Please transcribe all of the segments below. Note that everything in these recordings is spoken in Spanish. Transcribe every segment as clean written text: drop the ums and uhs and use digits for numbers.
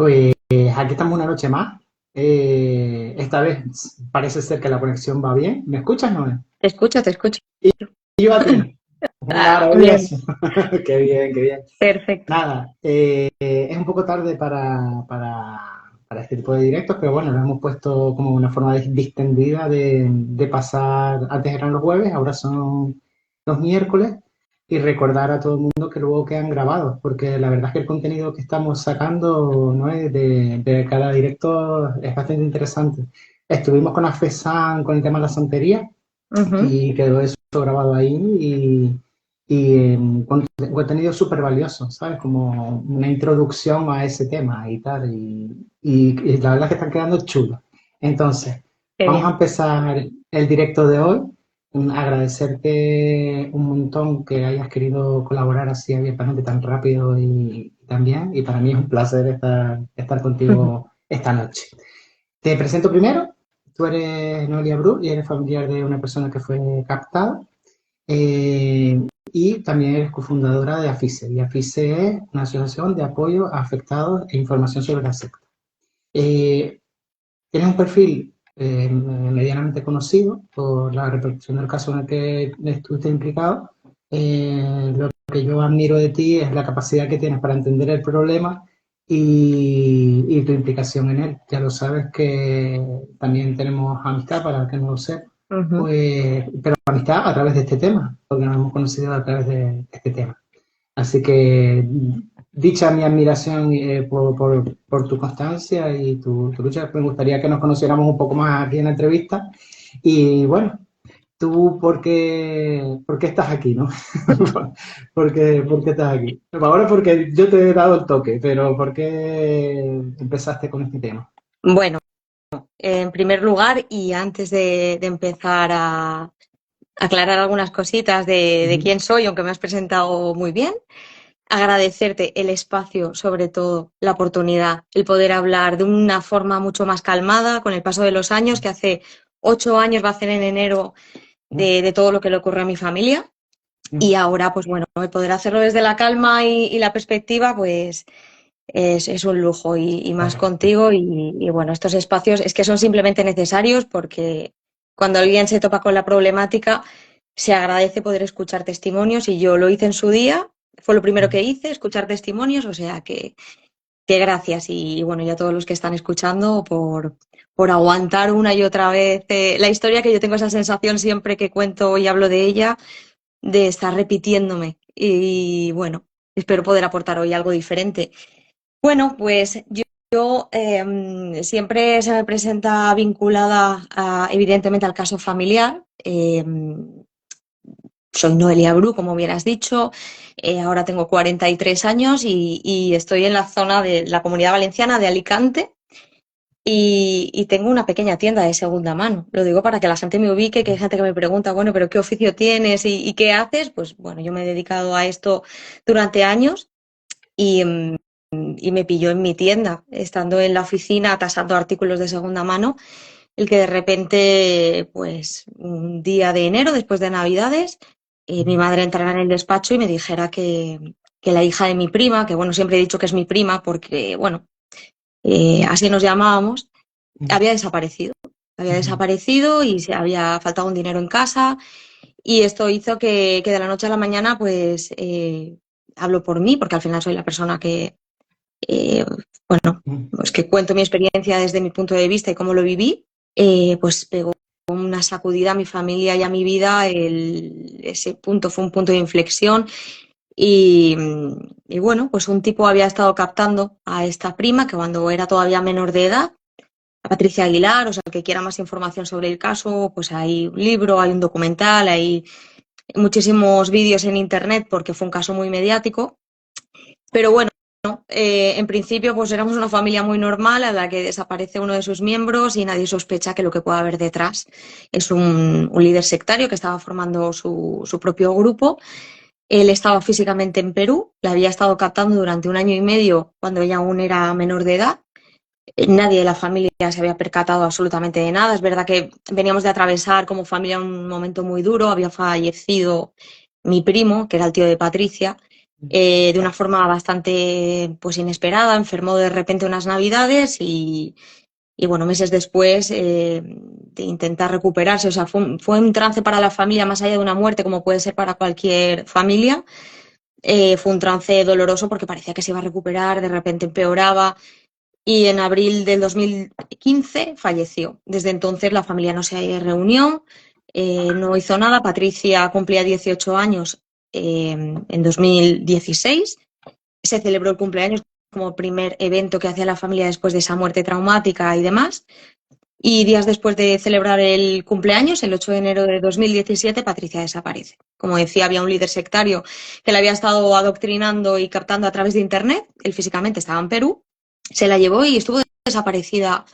Pues aquí estamos una noche más. Esta vez parece ser que la conexión va bien. ¿Me escuchas, Noé? Te escucho, te escucho. Y yo a ti. Bien, Maravilloso. Qué bien, qué bien. perfecto. Nada, es un poco tarde para este tipo de directos, pero bueno, lo hemos puesto como una forma distendida de pasar, antes eran los jueves, ahora son los miércoles, y recordar a todo el mundo que luego quedan grabados, porque la verdad es que el contenido que estamos sacando, ¿no? De cada directo es bastante interesante. Estuvimos con Afesan con el tema de la santería Ujú. y quedó eso grabado ahí contenido súper valioso, ¿sabes? Como una introducción a ese tema y tal, y la verdad es que están quedando chulos. Entonces, Qué vamos a bien. empezar el directo de hoy. Agradecerte un montón que hayas querido colaborar así abiertamente tan rápido y tan bien, y para mí es un placer estar contigo esta noche. Te presento primero. Tú eres Noelia Bru y eres familiar de una persona que fue captada. Y también eres cofundadora de AFICE. Y AFICE es una asociación de apoyo a afectados e información sobre la secta. Eh, Tienes un perfil medianamente conocido por la repercusión del caso en el que estuviste implicado. Lo que yo admiro de ti es la capacidad que tienes para entender el problema y tu implicación en él. Ya lo sabes que también tenemos amistad, para el que no lo sepa, Ujú. pues, pero amistad a través de este tema, porque nos hemos conocido a través de este tema. Así que dicha mi admiración por tu constancia y tu lucha, me gustaría que nos conociéramos un poco más aquí en la entrevista. Y bueno, tú, por qué estás aquí, ¿no? ¿Por qué estás aquí? Ahora porque yo te he dado el toque, pero ¿por qué empezaste con este tema? Bueno, en primer lugar, y antes de empezar a aclarar algunas cositas de Ujú. quién soy, aunque me has presentado muy bien, agradecerte el espacio, sobre todo, la oportunidad, el poder hablar de una forma mucho más calmada con el paso de los años, que hace 8 años va a hacer en enero de todo lo que le ocurre a mi familia. Y ahora, pues bueno, el poder hacerlo desde la calma y la perspectiva, pues es un lujo y más contigo. Y bueno, estos espacios es que son simplemente necesarios porque cuando alguien se topa con la problemática, se agradece poder escuchar testimonios y yo lo hice en su día, fue lo primero que hice, escuchar testimonios, o sea que gracias y bueno, y a todos los que están escuchando por aguantar una y otra vez la historia que yo tengo esa sensación siempre que cuento y hablo de ella de estar repitiéndome. Y bueno, espero poder aportar hoy algo diferente. Bueno, pues yo siempre se me presenta vinculada evidentemente al caso familiar. Soy Noelia Bru, como bien has dicho. Ahora tengo 43 años y estoy en la zona de la Comunidad Valenciana de Alicante. Y tengo una pequeña tienda de segunda mano. Lo digo para que la gente me ubique, que hay gente que me pregunta, bueno, pero ¿qué oficio tienes y qué haces? Pues bueno, yo me he dedicado a esto durante años y, y me pilló en mi tienda, estando en la oficina tasando artículos de segunda mano, el que de repente, pues un día de enero, después de Navidades, mi madre entrara en el despacho y me dijera que la hija de mi prima, que bueno, siempre he dicho que es mi prima porque, bueno, así nos llamábamos, había desaparecido. Había desaparecido y se había faltado un dinero en casa y esto hizo que de la noche a la mañana pues hablo por mí porque al final soy la persona que, eh, bueno, pues que cuento mi experiencia desde mi punto de vista y cómo lo viví, pues pegó una sacudida a mi familia y a mi vida. Ese punto fue un punto de inflexión y, y bueno, pues un tipo había estado captando a esta prima que cuando era todavía menor de edad, a Patricia Aguilar, o sea, el que quiera más información sobre el caso, pues hay un libro, hay un documental, hay muchísimos vídeos en internet porque fue un caso muy mediático. Pero bueno, en principio pues éramos una familia muy normal a la que desaparece uno de sus miembros y nadie sospecha que lo que pueda haber detrás es un líder sectario que estaba formando su propio grupo. Él estaba físicamente en Perú, la había estado captando durante un año y medio cuando ella aún era menor de edad. Nadie de la familia se había percatado absolutamente de nada. Es verdad que veníamos de atravesar como familia un momento muy duro. Había fallecido mi primo, que era el tío de Patricia, de una forma bastante pues inesperada, enfermó de repente unas navidades y bueno, meses después de intentar recuperarse, o sea, fue un trance para la familia más allá de una muerte, como puede ser para cualquier familia. Fue un trance doloroso porque parecía que se iba a recuperar, de repente empeoraba y en abril del 2015 falleció. Desde entonces la familia no se reunió, no hizo nada. Patricia cumplía 18 años en 2016. Se celebró el cumpleaños como primer evento que hacía la familia después de esa muerte traumática y demás. Y días después de celebrar el cumpleaños, el 8 de enero de 2017, Patricia desaparece. Como decía, había un líder sectario que la había estado adoctrinando y captando a través de Internet. Él físicamente estaba en Perú, se la llevó y estuvo desaparecida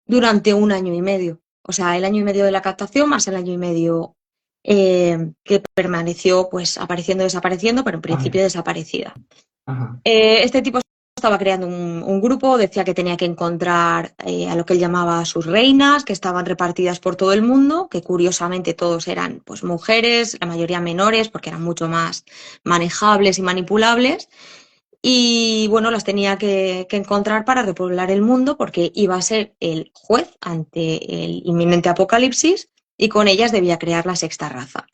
durante un año y medio. O sea, el año y medio de la captación más el año y medio que permaneció pues apareciendo, desapareciendo, pero en Vale. principio desaparecida. Ajá. Este tipo estaba creando un grupo, decía que tenía que encontrar a lo que él llamaba sus reinas, que estaban repartidas por todo el mundo, que curiosamente todos eran pues mujeres, la mayoría menores, porque eran mucho más manejables y manipulables. Y bueno, las tenía que encontrar para repoblar el mundo, porque iba a ser el juez ante el inminente apocalipsis y con ellas debía crear la sexta raza.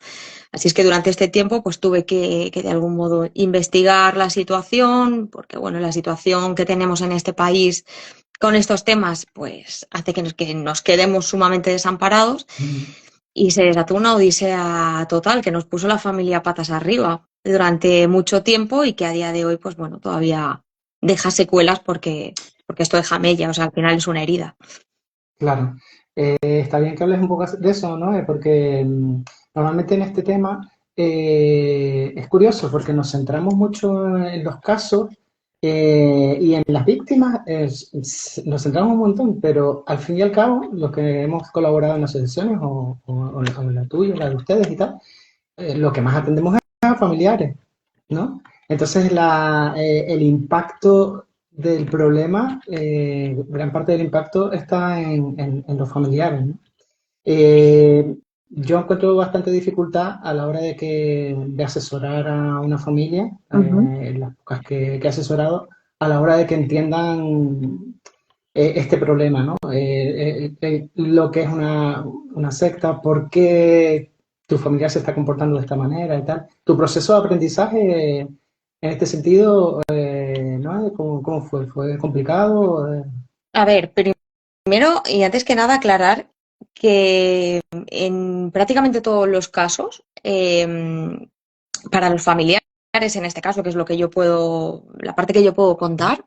Así es que durante este tiempo pues tuve que de algún modo investigar la situación, porque bueno, la situación que tenemos en este país con estos temas pues hace que nos quedemos sumamente desamparados y se desató una odisea total que nos puso la familia patas arriba durante mucho tiempo y que a día de hoy pues bueno, todavía deja secuelas porque esto deja mella, o sea, al final es una herida. Claro. Está bien que hables un poco de eso, ¿no? Porque normalmente en este tema es curioso porque nos centramos mucho en los casos y en las víctimas nos centramos un montón, pero al fin y al cabo, los que hemos colaborado en asociaciones o la tuya, la de ustedes y tal, lo que más atendemos es a familiares, ¿no? Entonces el impacto del problema, gran parte del impacto está en los familiares, ¿no? Eh, yo encuentro bastante dificultad a la hora de asesorar a una familia, Ujú. las pocas que he asesorado, a la hora de que entiendan este problema, ¿no? Lo que es una secta, por qué tu familiar se está comportando de esta manera y tal. Tu proceso de aprendizaje en este sentido, ¿no? ¿Cómo fue? ¿Fue complicado? A ver, primero y antes que nada aclarar que en prácticamente todos los casos, para los familiares, en este caso, que es lo que yo puedo, la parte que yo puedo contar,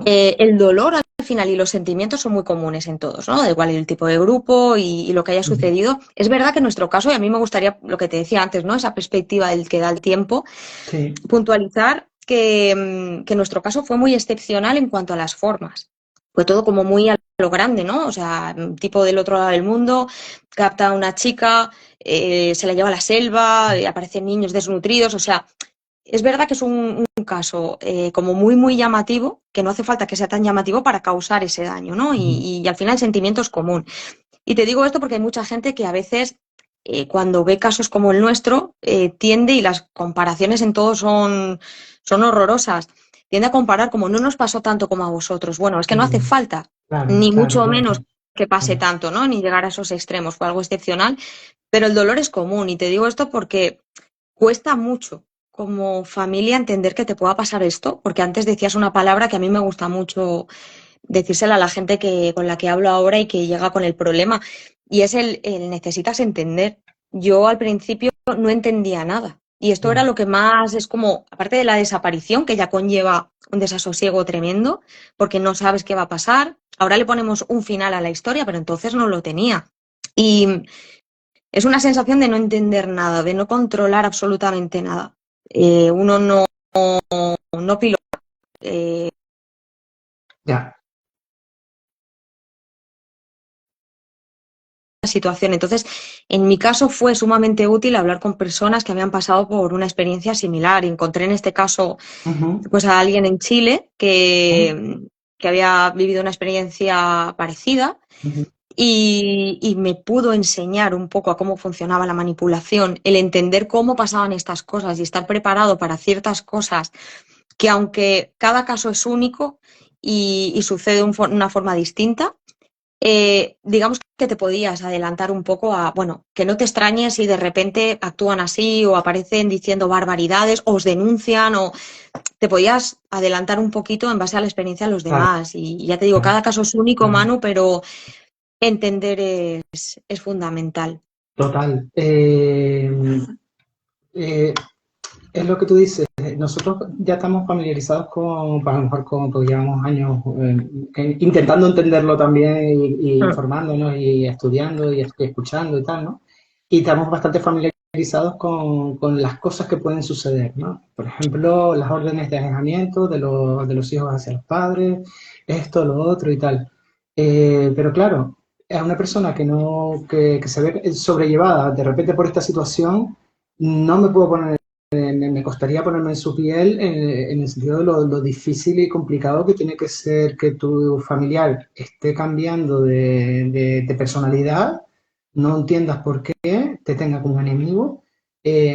el dolor al final y los sentimientos son muy comunes en todos, ¿no? Da igual el tipo de grupo y lo que haya Ujú. sucedido. Es verdad que en nuestro caso, y a mí me gustaría, lo que te decía antes, ¿no? Esa perspectiva del que da el tiempo, Sí. puntualizar que nuestro caso fue muy excepcional en cuanto a las formas. Fue todo como muy a lo grande, ¿no? O sea, tipo del otro lado del mundo, capta a una chica, se la lleva a la selva, aparecen niños desnutridos, o sea, es verdad que es un caso como muy, muy llamativo, que no hace falta que sea tan llamativo para causar ese daño, ¿no? Ujú. Y al final el sentimiento es común. Y te digo esto porque hay mucha gente que a veces, cuando ve casos como el nuestro, tiende, y las comparaciones en todo son horrorosas, tiende a comparar como no nos pasó tanto como a vosotros. Bueno, es que no hace Mm, falta, claro, ni claro, mucho claro, menos claro, que pase claro. tanto, ¿no? Ni llegar a esos extremos. Fue algo excepcional, pero el dolor es común. Y te digo esto porque cuesta mucho como familia entender que te pueda pasar esto, porque antes decías una palabra que a mí me gusta mucho decírsela a la gente con la que hablo ahora y que llega con el problema, y es el necesitas entender. Yo al principio no entendía nada. Y esto era Ya. lo que más es como, aparte de la desaparición, que ya conlleva un desasosiego tremendo, porque no sabes qué va a pasar. Ahora le ponemos un final a la historia, pero entonces no lo tenía. Y es una sensación de no entender nada, de no controlar absolutamente nada. Uno no pilota eh, Ya. la situación. Entonces, en mi caso fue sumamente útil hablar con personas que habían pasado por una experiencia similar. Encontré en este caso Ujú. pues a alguien en Chile que había vivido una experiencia parecida. Ujú. y me pudo enseñar un poco a cómo funcionaba la manipulación, el entender cómo pasaban estas cosas y estar preparado para ciertas cosas que aunque cada caso es único y sucede de una forma distinta, digamos que te podías adelantar un poco a, bueno, que no te extrañes si de repente actúan así o aparecen diciendo barbaridades o os denuncian o te podías adelantar un poquito en base a la experiencia de los Claro, demás. Y ya te digo, claro, cada caso es único, claro. Manu, pero entender es fundamental. Total. Eh, es lo que tú dices. Nosotros ya estamos familiarizados con, a lo mejor con, porque llevamos años intentando entenderlo también y Mm. informándonos y estudiando y escuchando y tal, ¿no? Y estamos bastante familiarizados con las cosas que pueden suceder, ¿no? Por ejemplo, las órdenes de alejamiento de los hijos hacia los padres, esto, lo otro y tal. Pero claro, a una persona que no, que se ve sobrellevada de repente por esta situación, no me puedo poner me costaría ponerme en su piel en el sentido de lo difícil y complicado que tiene que ser que tu familiar esté cambiando de personalidad, no entiendas por qué, te tenga como enemigo,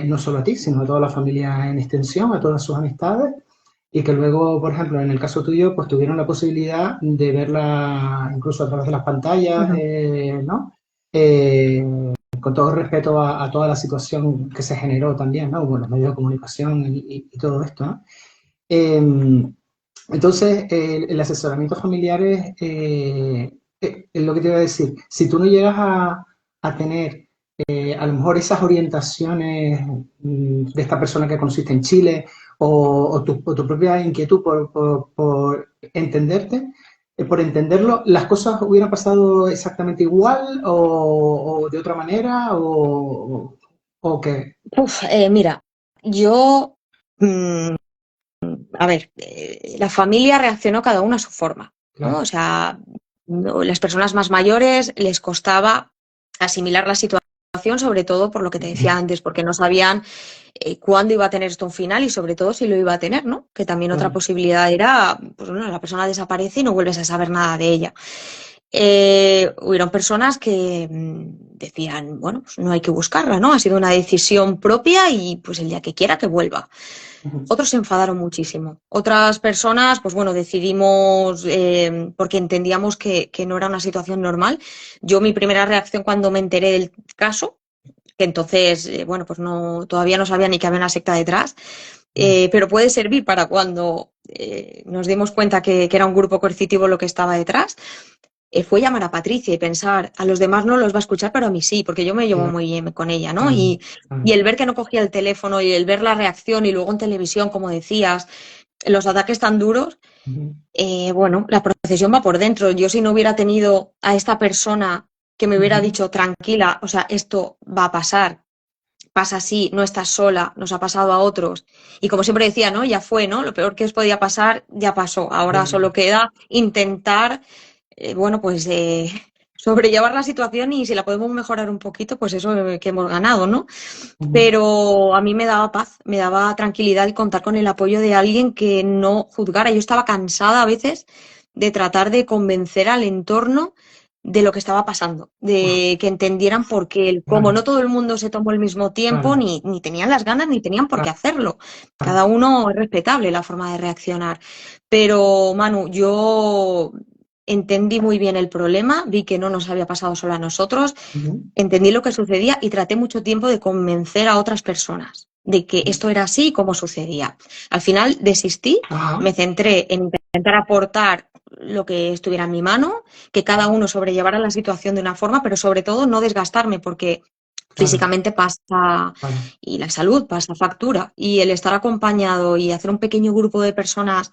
no solo a ti, sino a toda la familia en extensión, a todas sus amistades, y que luego, por ejemplo, en el caso tuyo, pues tuvieron la posibilidad de verla incluso a través de las pantallas, Ujú. ¿no? Eh, con todo respeto a toda la situación que se generó también, ¿no? Con los medios de comunicación y todo esto, ¿no? Eh, entonces, el asesoramiento familiar es lo que te iba a decir. Si tú no llegas a tener a lo mejor esas orientaciones de esta persona que conociste en Chile o tu propia inquietud por entenderte, por entenderlo, ¿las cosas hubieran pasado exactamente igual o de otra manera o qué? Uf, mira, yo, mm, a ver, la familia reaccionó cada uno a su forma, ¿no? Claro. O sea, las personas más mayores les costaba asimilar la situación, sobre todo por lo que te decía antes, porque no sabían cuándo iba a tener esto un final y sobre todo si lo iba a tener, ¿no? Que también otra Claro. posibilidad era, pues bueno, la persona desaparece y no vuelves a saber nada de ella. Hubieron personas que decían, bueno, pues no hay que buscarla, ¿no? Ha sido una decisión propia y pues el día que quiera que vuelva. Ujú. Otros se enfadaron muchísimo. Otras personas, pues bueno, decidimos, porque entendíamos que no era una situación normal. Yo, mi primera reacción cuando me enteré del caso, que entonces, bueno, pues no, todavía no sabía ni que había una secta detrás, pero puede servir para cuando nos dimos cuenta que era un grupo coercitivo lo que estaba detrás, fue llamar a Patricia y pensar, a los demás no los va a escuchar, pero a mí sí, porque yo me llevo Claro, muy bien con ella, ¿no? claro, Y claro. el ver que no cogía el teléfono y el ver la reacción y luego en televisión, como decías, los ataques tan duros, Ujú. bueno, la procesión va por dentro. Yo si no hubiera tenido a esta persona que me hubiera Ujú. dicho, tranquila, o sea, esto va a pasar, pasa así, no estás sola, nos ha pasado a otros. Y como siempre decía, ¿no? Ya fue, ¿no? Lo peor que os podía pasar ya pasó. Ahora solo queda intentar, bueno, pues sobrellevar la situación y si la podemos mejorar un poquito, pues eso que hemos ganado, ¿no? Ujú. Pero a mí me daba paz, me daba tranquilidad y contar con el apoyo de alguien que no juzgara. Yo estaba cansada a veces de tratar de convencer al entorno de lo que estaba pasando, Uf, de que entendieran por qué, el cómo. claro, No todo el mundo se tomó el mismo tiempo, claro, ni tenían las ganas, ni tenían por qué claro, hacerlo. Cada uno es respetable la forma de reaccionar. Pero, Manu, yo entendí muy bien el problema, vi que no nos había pasado solo a nosotros, ujú, entendí lo que sucedía y traté mucho tiempo de convencer a otras personas de que ujú. esto era así y cómo sucedía. Al final desistí, Ajá, me centré en intentar aportar lo que estuviera en mi mano, que cada uno sobrellevara la situación de una forma, pero sobre todo no desgastarme porque claro, físicamente pasa claro, y la salud pasa factura y el estar acompañado y hacer un pequeño grupo de personas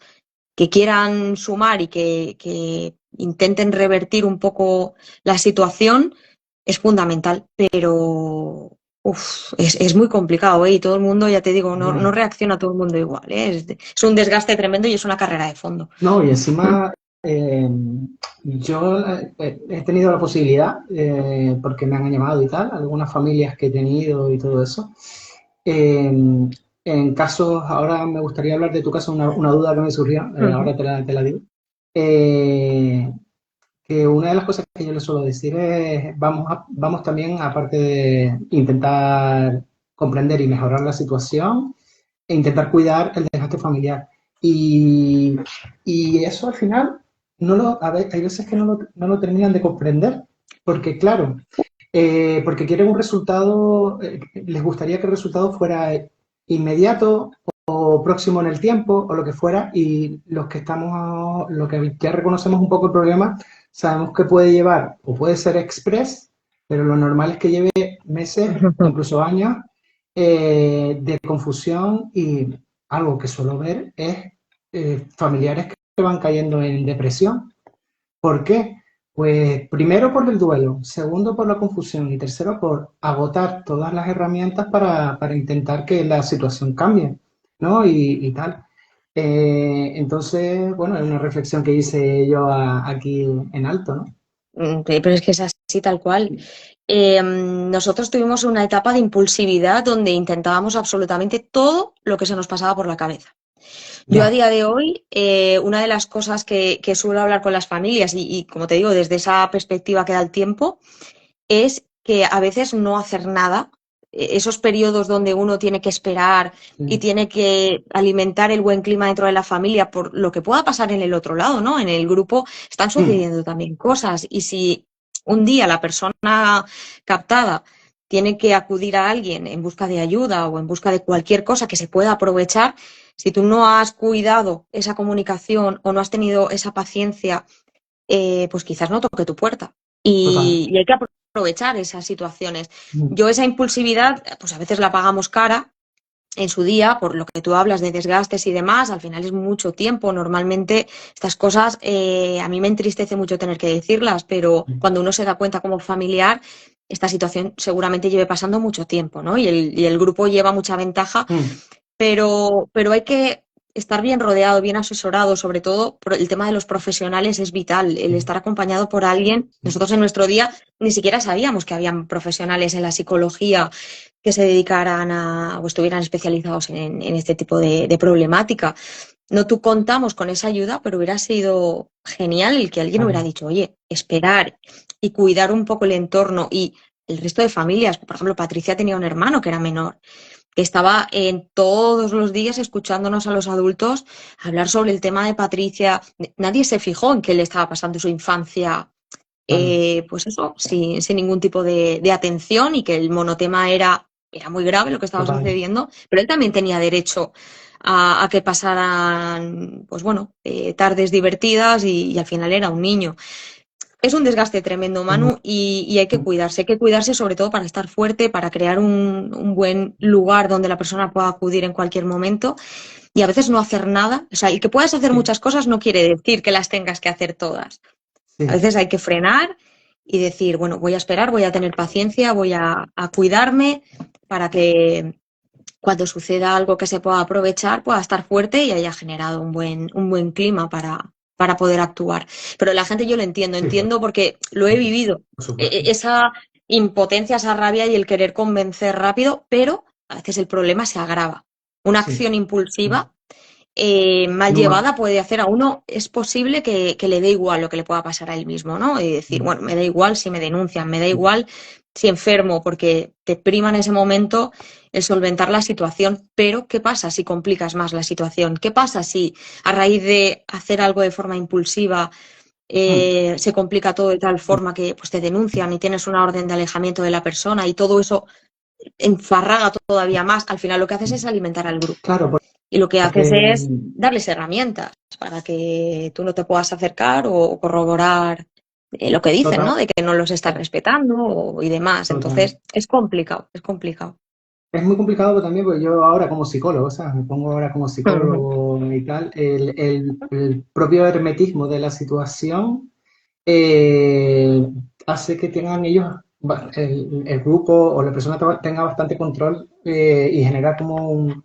que quieran sumar y que intenten revertir un poco la situación es fundamental, pero uf, es muy complicado, ¿eh? Y todo el mundo, ya te digo, no ya. reacciona todo el mundo igual, ¿eh? Es un desgaste tremendo y es una carrera de fondo. No, y encima eh, yo he tenido la posibilidad, porque me han llamado y tal, algunas familias que he tenido y todo eso. Eh, en casos, ahora me gustaría hablar de tu caso, una duda que me surgió, Ujú. ahora te la digo. Eh, que una de las cosas que yo les suelo decir es, vamos también, aparte de intentar comprender y mejorar la situación, e intentar cuidar el desgaste familiar. Y, y eso al final, hay veces que no lo terminan de comprender, porque claro, porque quieren un resultado, les gustaría que el resultado fuera inmediato o próximo en el tiempo o lo que fuera, y lo que ya reconocemos un poco el problema, sabemos que puede llevar o puede ser express, pero lo normal es que lleve meses o incluso años de confusión, y algo que suelo ver es familiares que van cayendo en depresión. ¿Por qué? Pues primero por el duelo, segundo por la confusión y tercero por agotar todas las herramientas para intentar que la situación cambie, ¿no? Y tal. Entonces, bueno, es una reflexión que hice yo aquí en alto, ¿no? Pero es que es así tal cual. Nosotros tuvimos una etapa de impulsividad donde intentábamos absolutamente todo lo que se nos pasaba por la cabeza. Yo a Ya. día de hoy, una de las cosas que suelo hablar con las familias, y como te digo, desde esa perspectiva que da el tiempo, es que a veces no hacer nada, esos periodos donde uno tiene que esperar y Sí. tiene que alimentar el buen clima dentro de la familia por lo que pueda pasar en el otro lado, ¿no? En el grupo están Mm. sucediendo también cosas, y si un día la persona captada tiene que acudir a alguien en busca de ayuda o en busca de cualquier cosa que se pueda aprovechar, si tú no has cuidado esa comunicación o no has tenido esa paciencia, pues quizás no toque tu puerta. Total. Y hay que aprovechar esas situaciones. Mm. Yo esa impulsividad, pues a veces la pagamos cara en su día, por lo que tú hablas de desgastes y demás, al final es mucho tiempo. Normalmente estas cosas a mí me entristece mucho tener que decirlas, pero cuando uno se da cuenta como familiar, esta situación seguramente lleve pasando mucho tiempo, ¿no? Y el grupo lleva mucha ventaja, Mm. pero hay que estar bien rodeado, bien asesorado, sobre todo el tema de los profesionales es vital, el estar acompañado por alguien. Sí. Nosotros en nuestro día ni siquiera sabíamos que habían profesionales en la psicología que se dedicaran a o estuvieran especializados en este tipo de problemática. No tú contamos con esa ayuda, pero hubiera sido genial el que alguien hubiera Claro. dicho, oye, esperar y cuidar un poco el entorno y el resto de familias. Por ejemplo, Patricia tenía un hermano que era menor, que estaba en todos los días escuchándonos a los adultos hablar sobre el tema de Patricia. Nadie se fijó en qué le estaba pasando su infancia, Claro. pues eso, sin ningún tipo de atención, y que el monotema era muy grave lo que estaba Total. sucediendo, pero él también tenía derecho a que pasaran, pues bueno, tardes divertidas, y al final era un niño. Es un desgaste tremendo, Mm. Manu, y hay que cuidarse sobre todo para estar fuerte, para crear un buen lugar donde la persona pueda acudir en cualquier momento, y a veces no hacer nada. O sea, el que puedas hacer Sí. muchas cosas no quiere decir que las tengas que hacer todas. A Sí. veces hay que frenar y decir, bueno, voy a esperar, voy a tener paciencia, voy a cuidarme para que cuando suceda algo que se pueda aprovechar, pueda estar fuerte y haya generado un buen clima para poder actuar. Pero la gente yo lo entiendo, Sí, por entiendo porque lo he vivido. supuesto. Esa impotencia, esa rabia y el querer convencer rápido, pero a veces el problema se agrava. Una Sí. acción impulsiva mal No. llevada puede hacer a uno, es posible que le dé igual lo que le pueda pasar a él mismo, ¿no? Y decir, Mm. bueno, me da igual si me denuncian, me da igual si enfermo, porque te prima en ese momento el solventar la situación. Pero, ¿qué pasa si complicas más la situación? ¿Qué pasa si a raíz de hacer algo de forma impulsiva Mm. se complica todo de tal forma que pues, te denuncian y tienes una orden de alejamiento de la persona y todo eso enfarraga todavía más? Al final lo que haces es alimentar al grupo. Claro, Y lo que haces porque es darles herramientas para que tú no te puedas acercar o corroborar lo que dicen, total, ¿no? De que no los estás respetando y demás. total. Entonces, es complicado, es complicado. Es muy complicado también porque yo ahora como psicólogo, o sea, me pongo ahora como Ujú. psicólogo y tal, el propio hermetismo de la situación hace que tengan ellos, el grupo o la persona tenga bastante control y genera como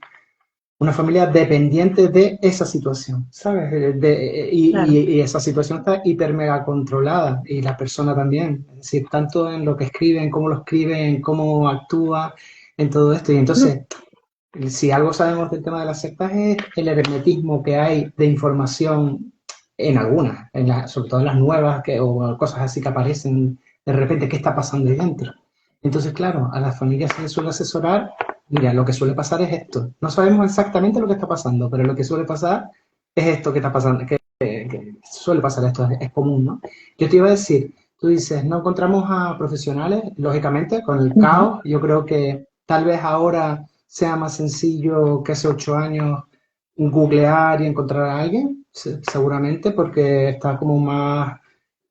una familia dependiente de esa situación, ¿sabes? Claro. Y esa situación está hiper mega controlada y la persona también, es decir, tanto en lo que escriben, cómo lo escriben, cómo actúa, en todo esto. Y entonces, si algo sabemos del tema de las sectas es el hermetismo que hay de información en algunas, sobre todo en las nuevas o cosas así que aparecen de repente, ¿qué está pasando ahí dentro? Entonces, claro, a las familias se les suele asesorar, mira, lo que suele pasar es esto. No sabemos exactamente lo que está pasando, pero lo que suele pasar es esto que está pasando, que suele pasar esto, es común, ¿no? Yo te iba a decir, tú dices, no encontramos a profesionales, lógicamente, con el Ujú. caos, yo creo que tal vez ahora sea más sencillo que hace 8 años googlear y encontrar a alguien, seguramente, porque está como más,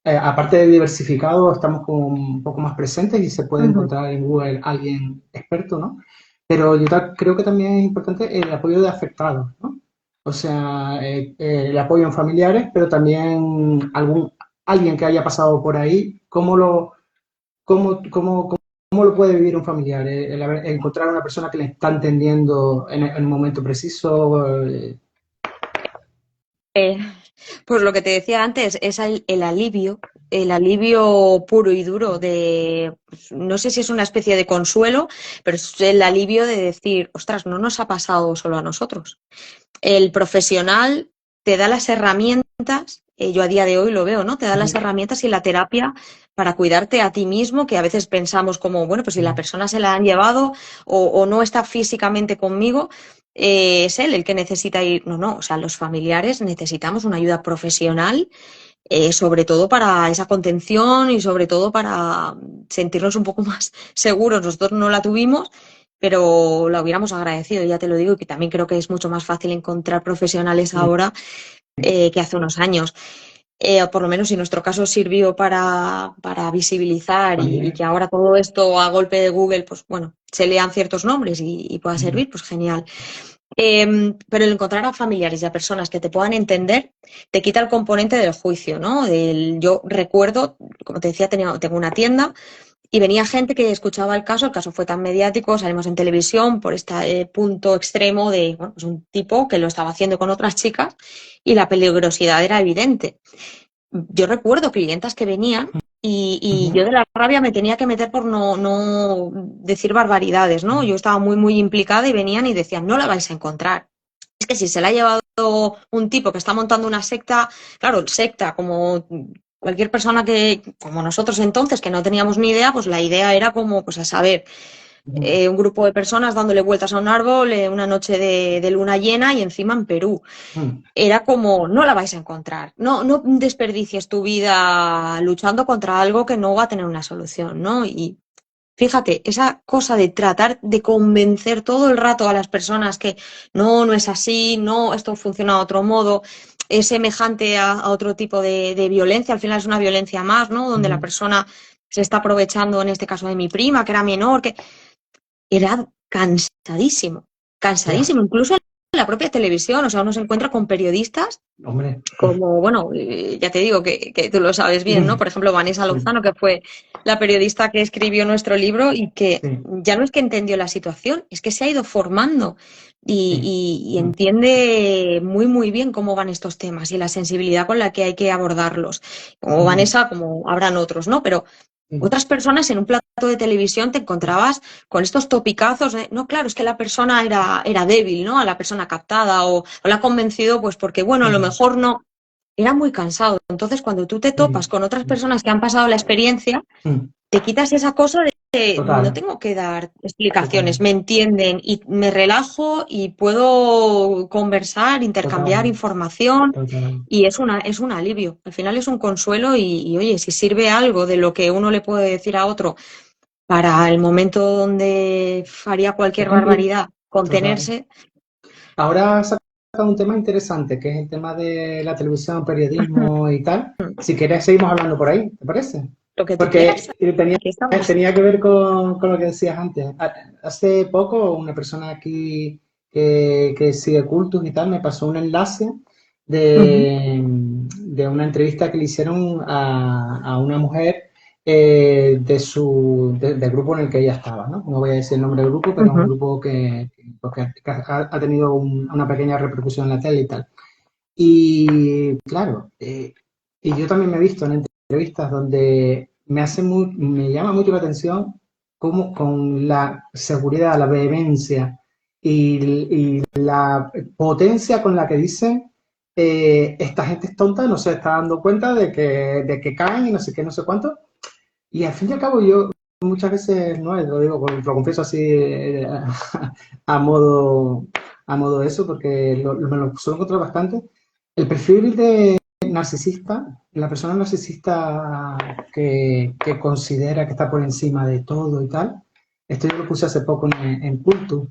aparte de diversificado, estamos como un poco más presentes y se puede Ujú. encontrar en Google alguien experto, ¿no? Pero yo creo que también es importante el apoyo de afectados, ¿no? O sea, el apoyo en familiares, pero también alguien que haya pasado por ahí, cómo lo puede vivir un familiar? Encontrar una persona que le está entendiendo en el momento preciso. Eh, pues lo que te decía antes es el alivio puro y duro de, pues, no sé si es una especie de consuelo, pero es el alivio de decir, ostras, no nos ha pasado solo a nosotros. El profesional te da las herramientas, yo a día de hoy lo veo, ¿no? Te da las herramientas y la terapia para cuidarte a ti mismo, que a veces pensamos como, bueno, pues si la persona se la han llevado o no está físicamente conmigo, es él el que necesita ir. No, no, o sea, los familiares necesitamos una ayuda profesional, sobre todo para esa contención y sobre todo para sentirnos un poco más seguros. Nosotros no la tuvimos, pero la hubiéramos agradecido, ya te lo digo, y que también creo que es mucho más fácil encontrar profesionales ahora que hace unos años. O por lo menos si nuestro caso sirvió para visibilizar y que ahora todo esto a golpe de Google, pues bueno, se lean ciertos nombres y pueda servir, pues genial. Pero el encontrar a familiares y a personas que te puedan entender te quita el componente del juicio, ¿no? Yo recuerdo, como te decía, tengo una tienda y venía gente que escuchaba el caso fue tan mediático, salimos en televisión por este punto extremo de, bueno, pues un tipo que lo estaba haciendo con otras chicas y la peligrosidad era evidente. Yo recuerdo clientas que venían y yo de la rabia me tenía que meter por no decir barbaridades, ¿no? Yo estaba muy, muy implicada y venían y decían, no la vais a encontrar. Es que si se la ha llevado un tipo que está montando una secta, claro, secta, como cualquier persona como nosotros entonces, que no teníamos ni idea, pues la idea era como, pues a saber, un grupo de personas dándole vueltas a un árbol, una noche de luna llena y encima en Perú. Era como, no la vais a encontrar, no desperdicies tu vida luchando contra algo que no va a tener una solución, ¿no? Y fíjate, esa cosa de tratar de convencer todo el rato a las personas que no es así, no, esto funciona de otro modo, es semejante a otro tipo de violencia, al final es una violencia más, ¿no? Donde la persona se está aprovechando, en este caso de mi prima, que era menor, que era cansadísimo, Ya, cansadísimo, incluso en la propia televisión, o sea, uno se encuentra con periodistas hombre. como, bueno, ya te digo que tú lo sabes bien, ¿no? Por ejemplo, Vanessa Sí, Lozano, que fue la periodista que escribió nuestro libro y que sí, ya no es que entendió la situación, es que se ha ido formando sí. y entiende muy, muy bien cómo van estos temas y la sensibilidad con la que hay que abordarlos. Como Vanessa, como habrán otros, ¿no? Pero otras personas en un plato de televisión te encontrabas con estos topicazos de, no, claro, es que la persona era débil, ¿no? A la persona captada o la ha convencido, pues porque, bueno, a lo mejor no. Era muy cansado. Entonces, cuando tú te topas con otras personas que han pasado la experiencia, te quitas esa cosa de no Total, tengo que dar explicaciones, total, me entienden y me relajo y puedo conversar, intercambiar total, información total. y es un alivio. Al final es un consuelo oye, si sirve algo de lo que uno le puede decir a otro para el momento donde haría Es cualquier complicado, barbaridad, total. contenerse, Ahora has sacado un tema interesante, que es el tema de la televisión, periodismo y tal. Si quieres, seguimos hablando por ahí, ¿te parece? lo que tú quieras, Porque tenía, aquí estamos. tenía que ver con lo que decías antes. Hace poco, una persona aquí que sigue Cultus y tal me pasó un enlace Ujú, de una entrevista que le hicieron a una mujer del grupo en el que ella estaba, ¿no? No voy a decir el nombre del grupo, pero es un ujú, grupo que ha tenido una pequeña repercusión en la tele y tal. Y claro, y yo también me he visto en entrevistas donde me llama mucho la atención cómo con la seguridad, la vehemencia y la potencia con la que dicen esta gente es tonta, no se está dando cuenta de que caen y no sé qué, no sé cuánto. Y al fin y al cabo yo muchas veces, no, lo digo, lo confieso así a modo, a modo de eso, porque me lo suelo encontrar bastante. El perfil de narcisista, la persona narcisista que considera que está por encima de todo y tal, esto yo lo puse hace poco en Culto,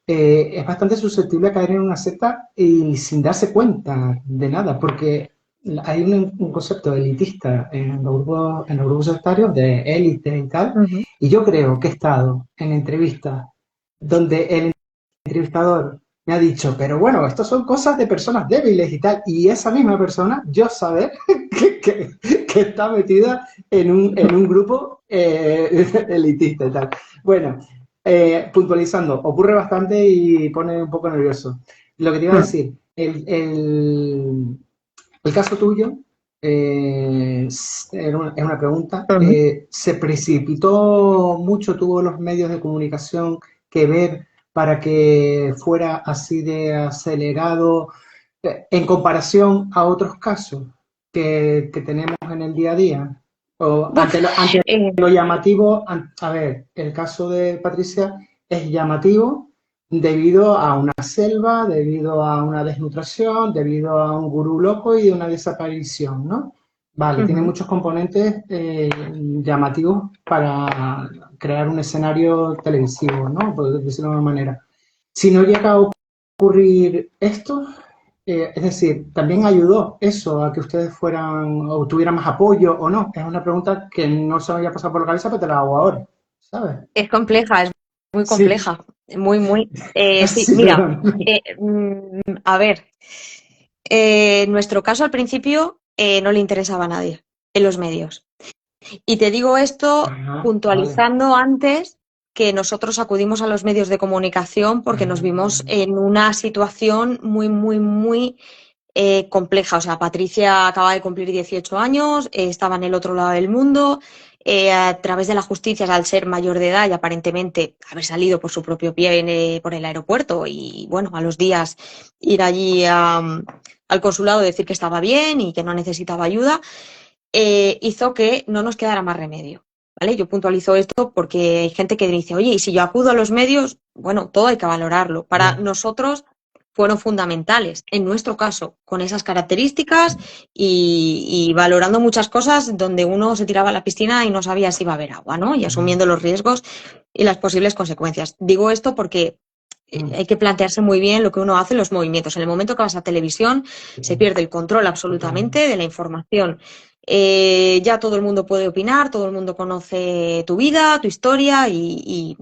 es bastante susceptible a caer en una secta y sin darse cuenta de nada, porque hay un concepto elitista en los grupos sectarios de élite y tal, Ujú. y yo creo que he estado en entrevistas donde el entrevistador me ha dicho, pero bueno, esto son cosas de personas débiles y tal, y esa misma persona, yo saber que está metida en un grupo elitista y tal. Bueno, puntualizando, ocurre bastante y pone un poco nervioso. Lo que te iba a Mm. decir, el caso tuyo, es una pregunta, Ujú. ¿se precipitó mucho, tuvo los medios de comunicación que ver para que fuera así de acelerado en comparación a otros casos que tenemos en el día a día? O Buf, ante eh, lo llamativo, a ver, el caso de Patricia es llamativo debido a una selva, debido a una desnutrición, debido a un gurú loco y una desaparición, ¿no? Vale, tiene ujú. muchos componentes llamativos para crear un escenario televisivo, ¿no? Por decirlo de una manera. Si no llega a ocurrir esto, es decir, ¿también ayudó eso a que ustedes fueran o tuvieran más apoyo o no? Es una pregunta que no se me había pasado por la cabeza, pero te la hago ahora, ¿sabes? Es compleja, es muy Sí, compleja, muy, muy. Sí, sí, mira, perdón. a ver, en nuestro caso al principio no le interesaba a nadie en los medios. Y te digo esto Ajá, vale. puntualizando antes que nosotros acudimos a los medios de comunicación porque nos vimos Ah, en una situación muy, muy, muy compleja. O sea, Patricia acaba de cumplir 18 años, estaba en el otro lado del mundo. A través de la justicia, al ser mayor de edad y aparentemente haber salido por su propio pie por el aeropuerto y, bueno, a los días ir allí al consulado y decir que estaba bien y que no necesitaba ayuda, hizo que no nos quedara más remedio. ¿Vale? Yo puntualizo esto porque hay gente que dice, oye, y si yo acudo a los medios, bueno, todo hay que valorarlo. Para ya. nosotros fueron fundamentales, en nuestro caso, con esas características y valorando muchas cosas donde uno se tiraba a la piscina y no sabía si iba a haber agua, ¿no? Y asumiendo los riesgos y las posibles consecuencias. Digo esto porque Mm, hay que plantearse muy bien lo que uno hace, los movimientos. En el momento que vas a televisión, se total, pierde el control total. absolutamente de la información. Ya todo el mundo puede opinar, todo el mundo conoce tu vida, tu historia y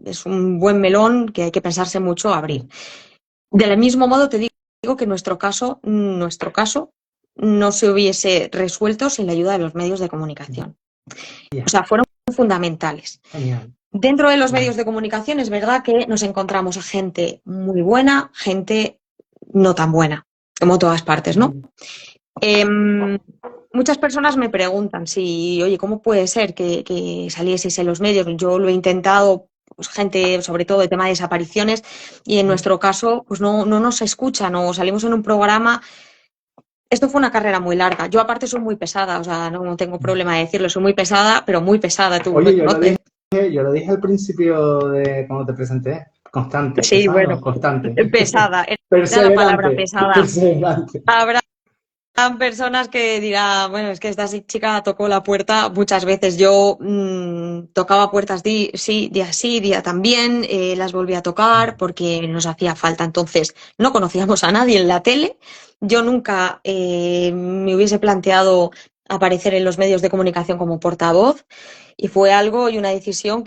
es un buen melón que hay que pensarse mucho abrir. Mm, Del mismo modo te digo que nuestro caso no se hubiese resuelto sin la ayuda de los medios de comunicación. O ya, sea, fueron fundamentales. genial. Dentro de los medios Vale. de comunicación es verdad que nos encontramos a gente muy buena, gente no tan buena, como todas partes, ¿no? Mm, Em, Muchas personas me preguntan si, oye, ¿cómo puede ser que salieseis en los medios? Yo lo he intentado, pues gente, sobre todo de tema de desapariciones, y en mm, nuestro caso, pues no nos escuchan o salimos en un programa. Esto fue una carrera muy larga. Yo aparte soy muy pesada, o sea, no tengo mm. problema de decirlo, soy muy pesada, pero muy pesada, tú me Oye, conoces. yo lo dije al principio de cuando te presenté. Constante, Sí, pesada bueno, no, constante. pesada, era la palabra Perseverante, pesada. perseverante. Habrá personas que dirán, bueno, es que esta chica tocó la puerta muchas veces. Yo tocaba puertas sí, día sí, día también, las volví a tocar porque nos hacía falta. Entonces, no conocíamos a nadie en la tele. Yo nunca me hubiese planteado aparecer en los medios de comunicación como portavoz. Y fue algo y una decisión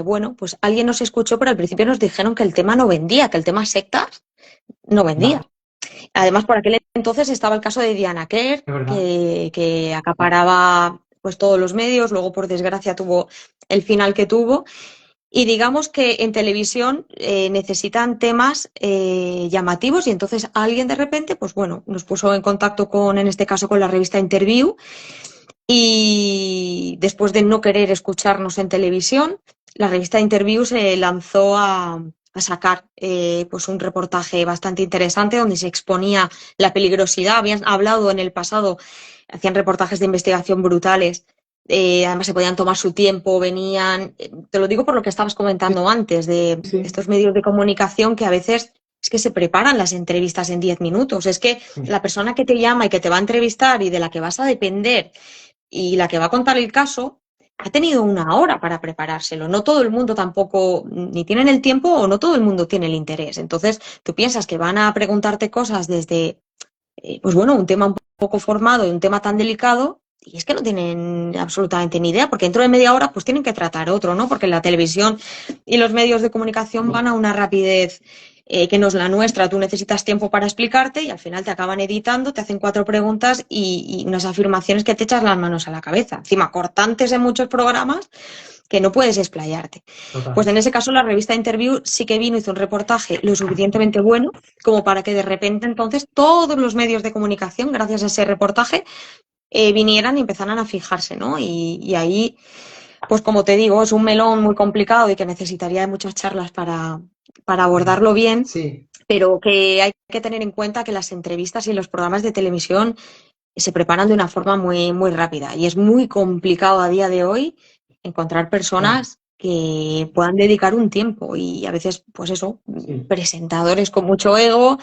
bueno, pues alguien nos escuchó, pero al principio nos dijeron que el tema no vendía, que el tema sectas no vendía. Vale, Además, por aquel entonces estaba el caso de Diana Kerr, es verdad. que acaparaba pues todos los medios, luego por desgracia tuvo el final que tuvo. Y digamos que en televisión necesitan temas llamativos y entonces alguien de repente, pues bueno, nos puso en contacto con, en este caso, con la revista Interview y después de no querer escucharnos en televisión, la revista Interview se lanzó a sacar pues un reportaje bastante interesante donde se exponía la peligrosidad. Habían hablado en el pasado, hacían reportajes de investigación brutales. Además se podían tomar su tiempo, venían, te lo digo por lo que estabas Sí, comentando antes, de sí, estos medios de comunicación que a veces es que se preparan las entrevistas en 10 minutos. Es que sí, la persona que te llama y que te va a entrevistar y de la que vas a depender y la que va a contar el caso, ha tenido una hora para preparárselo. No todo el mundo tampoco ni tienen el tiempo o no todo el mundo tiene el interés. Entonces, tú piensas que van a preguntarte cosas desde, pues bueno, un tema un poco formado y un tema tan delicado. Y es que no tienen absolutamente ni idea, porque dentro de media hora pues tienen que tratar otro, ¿no? Porque la televisión y los medios de comunicación van a una rapidez que no es la nuestra. Tú necesitas tiempo para explicarte y al final te acaban editando, te hacen 4 preguntas y unas afirmaciones que te echas las manos a la cabeza. Encima, cortantes en muchos programas que no puedes explayarte. Pues total. en ese caso la revista Interview sí que vino, hizo un reportaje lo suficientemente bueno como para que de repente entonces todos los medios de comunicación, gracias a ese reportaje, vinieran y empezaran a fijarse, ¿no? Y ahí, pues como te digo, es un melón muy complicado y que necesitaría de muchas charlas para abordarlo bien, Sí, pero que hay que tener en cuenta que las entrevistas y los programas de televisión se preparan de una forma muy, muy rápida y es muy complicado a día de hoy encontrar claro, personas que puedan dedicar un tiempo y a veces, pues eso, sí. presentadores con mucho ego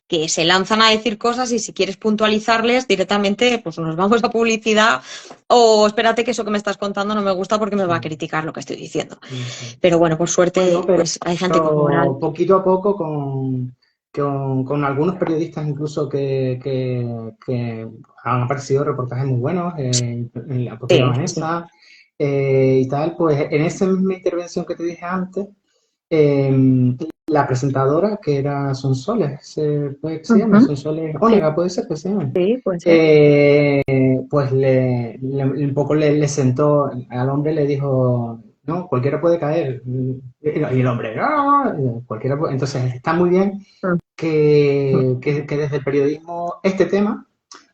que se lanzan a decir cosas y si quieres puntualizarles directamente, pues nos vamos a publicidad o espérate que eso que me estás contando no me gusta porque me va a Sí, criticar lo que estoy diciendo. sí, sí. Pero bueno, por Bueno, suerte, pues hay gente con moral. pero poquito a poco con algunos periodistas incluso que han aparecido reportajes muy buenos, en la propia Sí, sí, sí. Vanessa y tal, pues en esa misma intervención que te dije antes, la presentadora, que era Sonsoles, puede que se llame, Ujú. Sonsoles Sí, Onega, puede ser que se llame. sí, puede ser. Pues un poco le sentó al hombre, le dijo, no, cualquiera puede caer. Y el hombre, no, cualquiera puede. Entonces, está muy bien Mm. que desde el periodismo este tema,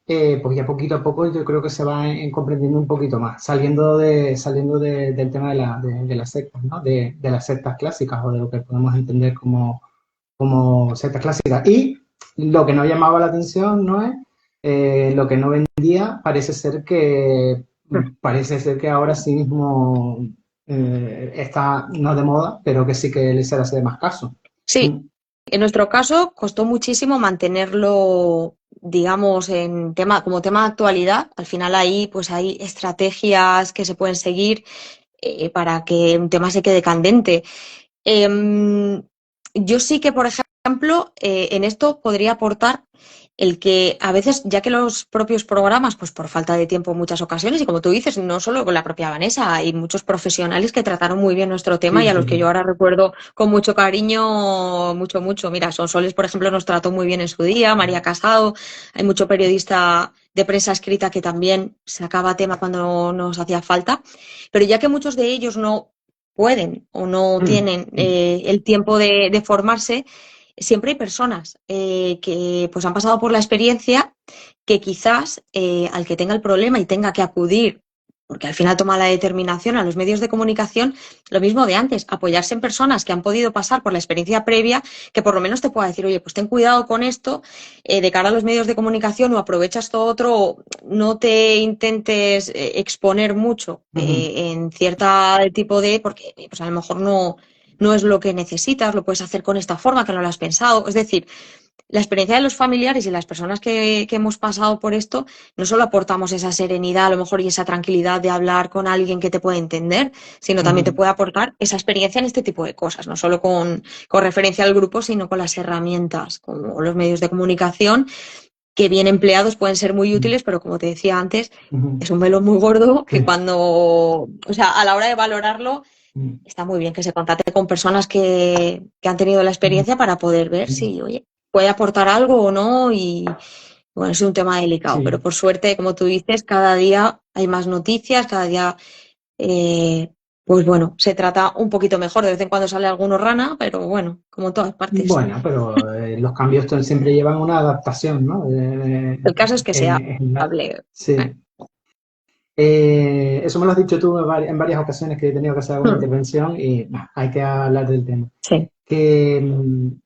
pues ya poquito a poco yo creo que se va comprendiendo un poquito más, del tema de las sectas, ¿no? De las sectas clásicas o de lo que podemos entender como sectas clásicas. Y lo que no llamaba la atención, ¿no es? Lo que no vendía parece ser que ahora sí mismo está no de moda, pero que sí que se le hace más caso. Sí, Mm, en nuestro caso costó muchísimo mantenerlo, digamos, en tema, como tema de actualidad. Al final ahí pues hay estrategias que se pueden seguir para que un tema se quede candente. Em, yo sí que, por ejemplo, en esto podría aportar el que a veces, ya que los propios programas, pues por falta de tiempo en muchas ocasiones, y como tú dices, no solo con la propia Vanessa, hay muchos profesionales que trataron muy bien nuestro tema sí, y a sí, los que yo sí. ahora recuerdo con mucho cariño, mucho, mucho. Mira, Sonsoles, por ejemplo, nos trató muy bien en su día, María Casado, hay mucho periodista de prensa escrita que también sacaba tema cuando nos hacía falta, pero ya que muchos de ellos no pueden o no Mm, tienen mm, el tiempo de formarse, siempre hay personas que pues han pasado por la experiencia que quizás al que tenga el problema y tenga que acudir, porque al final toma la determinación a los medios de comunicación, lo mismo de antes, apoyarse en personas que han podido pasar por la experiencia previa, que por lo menos te pueda decir, oye, pues ten cuidado con esto de cara a los medios de comunicación o aprovecha esto otro, o no te intentes exponer mucho ujú, en cierta tipo de, porque pues a lo mejor no es lo que necesitas, lo puedes hacer con esta forma que no lo has pensado. Es decir, la experiencia de los familiares y las personas que hemos pasado por esto, no solo aportamos esa serenidad a lo mejor y esa tranquilidad de hablar con alguien que te puede entender, sino también te ujú, puede aportar esa experiencia en este tipo de cosas, no solo con referencia al grupo, sino con las herramientas, como los medios de comunicación, que bien empleados pueden ser muy ujú, útiles, pero como te decía antes, ujú. es un melón muy gordo que Sí, cuando, o sea, a la hora de valorarlo, mm, está muy bien que se contacte con personas que han tenido la ujú, experiencia para poder ver ujú. si, oye, puede aportar algo o no. Y bueno, es un tema delicado, pero Sí, por suerte, como tú dices, cada día hay más noticias, cada día, eh, pues bueno, se trata un poquito mejor. De vez en cuando sale alguno rana, pero bueno, como en todas partes. bueno, pero los cambios siempre llevan una adaptación, ¿no? El caso es que sea En hable. sí. Eso me lo has dicho tú en varias ocasiones que he tenido que hacer alguna intervención y bah, hay que hablar del tema. Sí. que en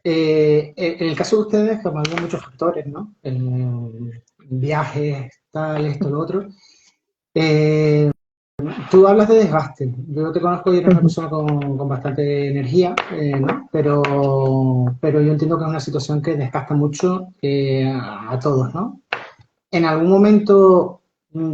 el caso de ustedes, como había muchos factores, ¿no? Viajes, tal, esto, lo otro. Eh, Tú hablas de desgaste. Yo te conozco y eres una persona con bastante energía, ¿no? Pero yo entiendo que es una situación que desgasta mucho a todos, ¿no? En algún momento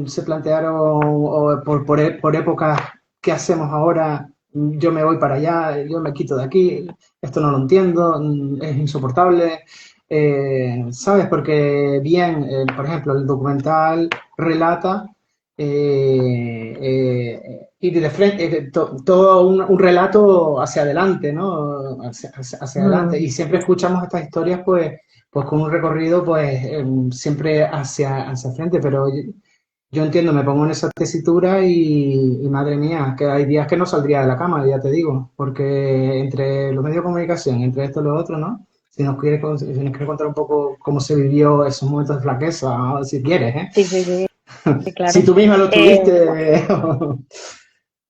se plantearon, o por épocas, ¿qué hacemos ahora? Yo me voy para allá, yo me quito de aquí, esto no lo entiendo, es insoportable. ¿Sabes? Porque bien, por ejemplo, el documental relata ir de frente, todo un relato hacia adelante, ¿no? Hacia adelante. Y siempre escuchamos estas historias, pues con un recorrido, pues siempre hacia frente, pero yo entiendo, me pongo en esa tesitura y madre mía, que hay días que no saldría de la cama, ya te digo, porque entre los medios de comunicación, entre esto y lo otro, ¿no? Si nos quieres contar un poco cómo se vivió esos momentos de flaqueza, si quieres, ¿eh? Sí, sí, sí, sí, Si claro. tú misma lo tuviste,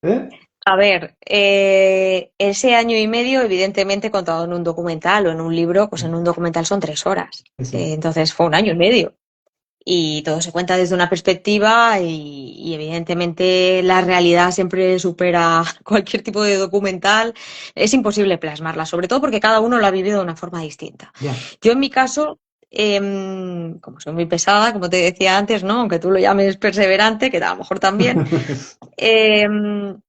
¿eh? A ver, ese año y medio, evidentemente, contado en un documental o en un libro, pues en un documental son 3 horas. Sí, Entonces fue un año y medio. Y todo se cuenta desde una perspectiva y evidentemente la realidad siempre supera cualquier tipo de documental. Es imposible plasmarla, sobre todo porque cada uno lo ha vivido de una forma distinta. ya. Yo en mi caso, como soy muy pesada, como te decía antes, ¿no? Aunque tú lo llames perseverante, que a lo mejor también, em,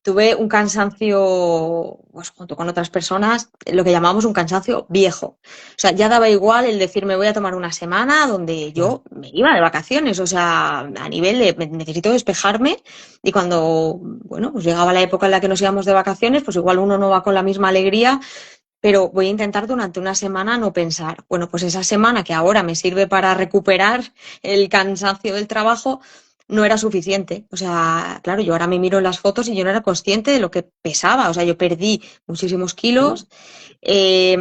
tuve un cansancio, pues junto con otras personas, lo que llamamos un cansancio viejo. O sea, ya daba igual el decir me voy a tomar una semana donde Claro. yo me iba de vacaciones, o sea, a nivel de necesito despejarme y cuando, bueno, pues llegaba la época en la que nos íbamos de vacaciones, pues igual uno no va con la misma alegría, pero voy a intentar durante una semana no pensar, bueno, pues esa semana que ahora me sirve para recuperar el cansancio del trabajo, no era suficiente. O sea, claro, yo ahora me miro en las fotos y yo no era consciente de lo que pesaba. O sea, yo perdí muchísimos kilos. eh,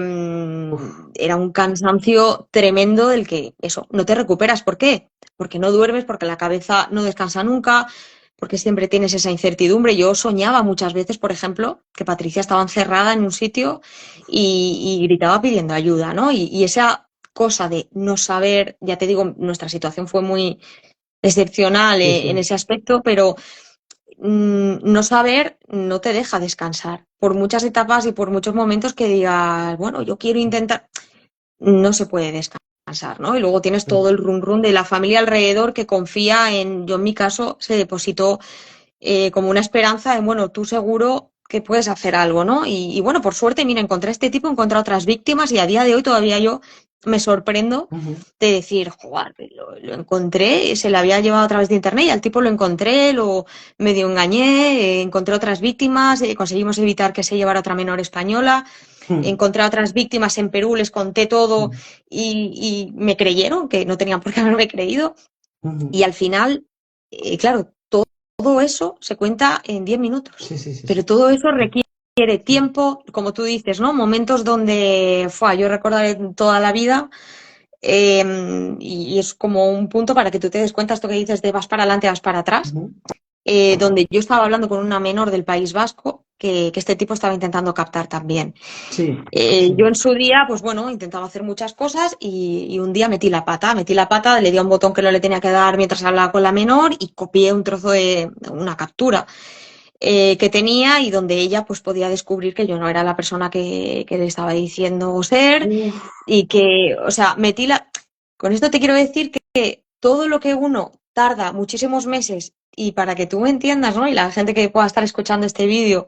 Uf, Era un cansancio tremendo del que eso, no te recuperas. ¿Por qué? Porque no duermes, porque la cabeza no descansa nunca, porque siempre tienes esa incertidumbre. Yo soñaba muchas veces, por ejemplo, que Patricia estaba encerrada en un sitio y gritaba pidiendo ayuda, ¿no? Y esa cosa de no saber, ya te digo, nuestra situación fue muy excepcional sí, en sí. ese aspecto, pero no saber no te deja descansar. Por muchas etapas y por muchos momentos que digas, bueno, yo quiero intentar, no se puede descansar, ¿no? Y luego tienes todo el run run de la familia alrededor que confía en, yo en mi caso, se depositó como una esperanza en, bueno, tú seguro que puedes hacer algo, ¿no? Y bueno, por suerte, mira, encontré este tipo, encontré otras víctimas y a día de hoy todavía yo me sorprendo Ujú, de decir, joder, lo encontré, se lo había llevado a través de internet y al tipo lo encontré, lo medio engañé, encontré otras víctimas, conseguimos evitar que se llevara otra menor española, ujú, encontré a otras víctimas en Perú, les conté todo ujú, y me creyeron, que no tenían por qué haberme creído. Y al final, claro, todo eso se cuenta en 10 minutos, sí, sí, sí, sí. pero todo eso requiere tiempo, como tú dices, ¿no? Momentos donde yo recordaré toda la vida y es como un punto para que tú te des cuenta esto que dices de vas para adelante, vas para atrás, Ujú, donde yo estaba hablando con una menor del País Vasco que este tipo estaba intentando captar también. sí, sí. Yo en su día, pues bueno, intentaba hacer muchas cosas y un día metí la pata, le di a un botón que no le tenía que dar mientras hablaba con la menor y copié un trozo de una captura que tenía y donde ella pues podía descubrir que yo no era la persona que le estaba diciendo ser Uf, y que, o sea, metí la... Con esto te quiero decir que todo lo que uno tarda muchísimos meses y para que tú me entiendas, ¿no? Y la gente que pueda estar escuchando este vídeo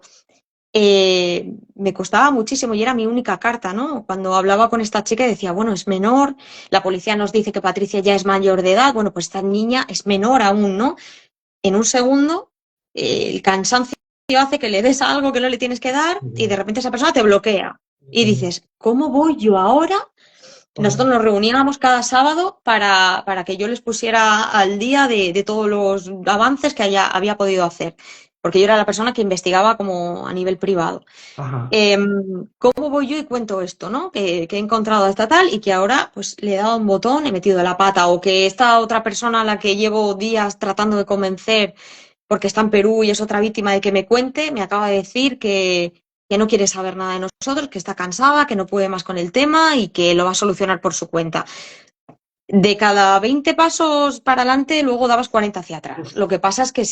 me costaba muchísimo y era mi única carta, ¿no? Cuando hablaba con esta chica decía, bueno, es menor, la policía nos dice que Patricia ya es mayor de edad, bueno, pues esta niña es menor aún, ¿no? En un segundo, el cansancio hace que le des algo que no le tienes que dar y de repente esa persona te bloquea. Y dices, ¿cómo voy yo ahora? Nosotros nos reuníamos cada sábado para que yo les pusiera al día de todos los avances que había podido hacer, porque yo era la persona que investigaba como a nivel privado. ajá. Eh, ¿Cómo voy yo y cuento esto, ¿no? Que he encontrado a esta tal y que ahora pues le he dado un botón, he metido la pata, o que esta otra persona a la que llevo días tratando de convencer porque está en Perú y es otra víctima de que me cuente, me acaba de decir que no quiere saber nada de nosotros, que está cansada, que no puede más con el tema y que lo va a solucionar por su cuenta. De cada 20 pasos para adelante, luego dabas 40 hacia atrás. Lo que pasa es que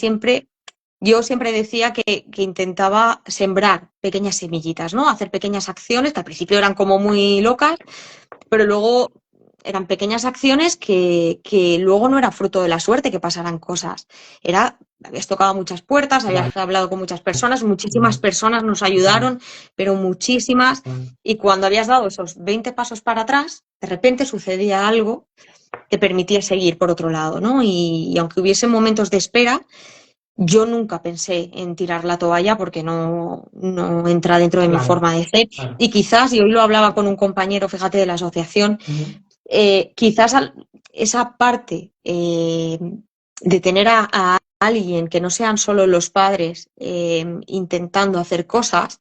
yo siempre decía que intentaba sembrar pequeñas semillitas, ¿no? Hacer pequeñas acciones, que al principio eran como muy locas, pero luego eran pequeñas acciones que luego no era fruto de la suerte que pasaran cosas. Habías tocado muchas puertas, habías hablado con muchas personas, muchísimas personas nos ayudaron, pero muchísimas. Y cuando habías dado esos 20 pasos para atrás, de repente sucedía algo que permitía seguir por otro lado, ¿no? Y aunque hubiese momentos de espera, yo nunca pensé en tirar la toalla porque no entra dentro de mi forma de ser. Y quizás, y hoy lo hablaba con un compañero, fíjate, de la asociación, quizás esa parte de tener a alguien que no sean solo los padres intentando hacer cosas,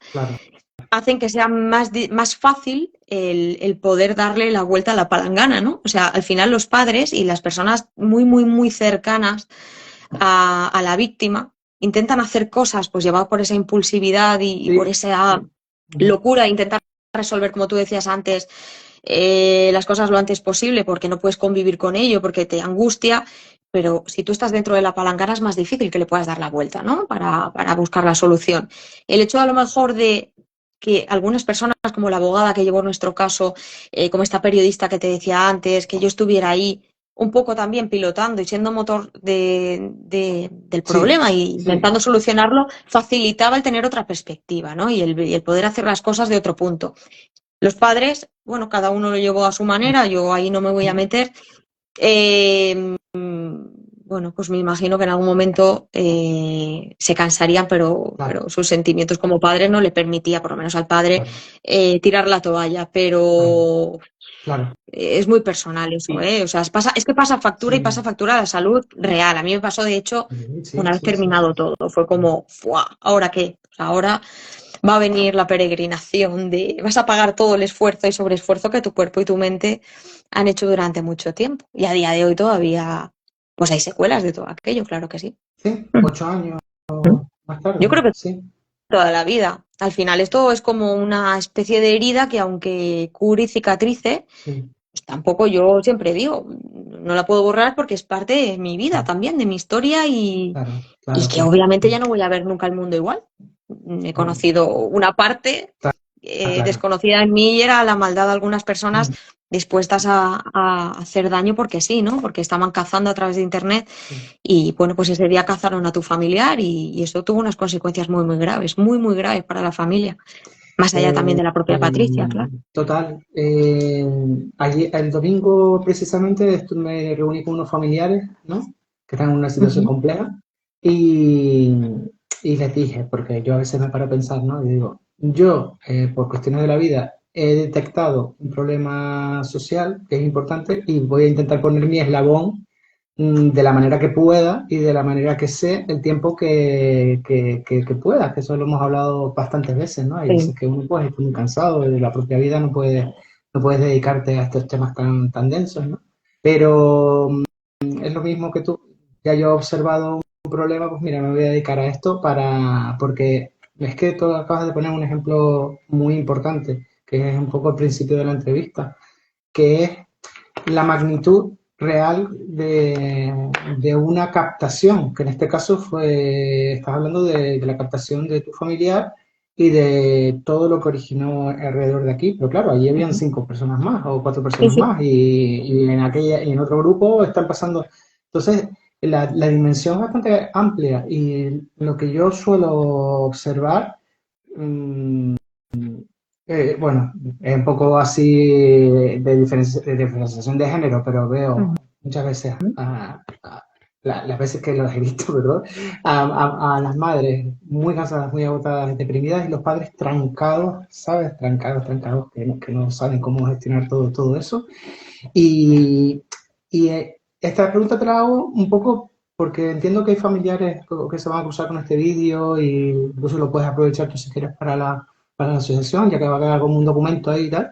hacen que sea más fácil el poder darle la vuelta a la palangana, ¿no? O sea, al final los padres y las personas muy, muy, muy cercanas a la víctima intentan hacer cosas pues llevadas por esa impulsividad y por esa locura, intentar resolver, como tú decías antes, las cosas lo antes posible porque no puedes convivir con ello, porque te angustia, pero si tú estás dentro de la palangana es más difícil que le puedas dar la vuelta, ¿no? Para buscar la solución. El hecho a lo mejor de que algunas personas, como la abogada que llevó nuestro caso, como esta periodista que te decía antes, que yo estuviera ahí un poco también pilotando y siendo motor del problema y intentando solucionarlo, facilitaba el tener otra perspectiva, ¿no? Y el poder hacer las cosas de otro punto. Los padres, bueno, cada uno lo llevó a su manera, yo ahí no me voy a meter. Bueno, pues me imagino que en algún momento se cansarían, pero sus sentimientos como padre no le permitía, por lo menos al padre, tirar la toalla, pero es muy personal eso, ¿eh? O sea, es que pasa factura y pasa factura a la salud real. A mí me pasó, de hecho, una vez terminado todo, fue como, ¡fua! ¿Ahora qué? O sea, ahora va a venir la peregrinación vas a pagar todo el esfuerzo y sobreesfuerzo que tu cuerpo y tu mente han hecho durante mucho tiempo. Y a día de hoy todavía, pues hay secuelas de todo aquello, claro que sí. Sí, 8 años más tarde, Yo creo que sí. toda la vida. Al final esto es como una especie de herida que aunque cure y cicatrice, pues tampoco, yo siempre digo, no la puedo borrar porque es parte de mi vida también, de mi historia y que obviamente ya no voy a ver nunca el mundo igual. He conocido una parte desconocida en mí y era la maldad de algunas personas dispuestas a hacer daño porque sí, ¿no? Porque estaban cazando a través de internet y bueno, pues ese día cazaron a tu familiar y eso tuvo unas consecuencias muy, muy graves para la familia. Más allá también de la propia Patricia, claro. Total. Ayer, el domingo precisamente me reuní con unos familiares, ¿no? Que están en una situación compleja y les dije, porque yo a veces me paro a pensar, ¿no? Y digo, yo, por cuestiones de la vida, he detectado un problema social que es importante y voy a intentar poner mi eslabón de la manera que pueda y de la manera que sé el tiempo que pueda, que eso lo hemos hablado bastantes veces, ¿no? Hay veces que uno puede estar muy cansado de la propia vida, no puedes dedicarte a estos temas tan densos, ¿no? Pero es lo mismo que tú, ya yo he observado un problema, pues mira, me voy a dedicar a esto porque es que tú acabas de poner un ejemplo muy importante, que es un poco el principio de la entrevista, que es la magnitud real de una captación, que en este caso estás hablando de la captación de tu familiar y de todo lo que originó alrededor de aquí, pero claro, allí habían 5 personas más o 4 personas más y en otro grupo están pasando. Entonces, la dimensión es bastante amplia y lo que yo suelo observar, bueno, es un poco así de diferenciación de género, pero veo muchas veces, las veces que los he visto, ¿verdad? A las madres muy cansadas, muy agotadas, deprimidas, y los padres trancados, ¿sabes? Trancados, que no saben cómo gestionar todo eso. Y esta pregunta te la hago un poco porque entiendo que hay familiares que se van a cruzar con este vídeo y incluso lo puedes aprovechar tú si quieres para la asociación, ya que va a quedar como un documento ahí y tal.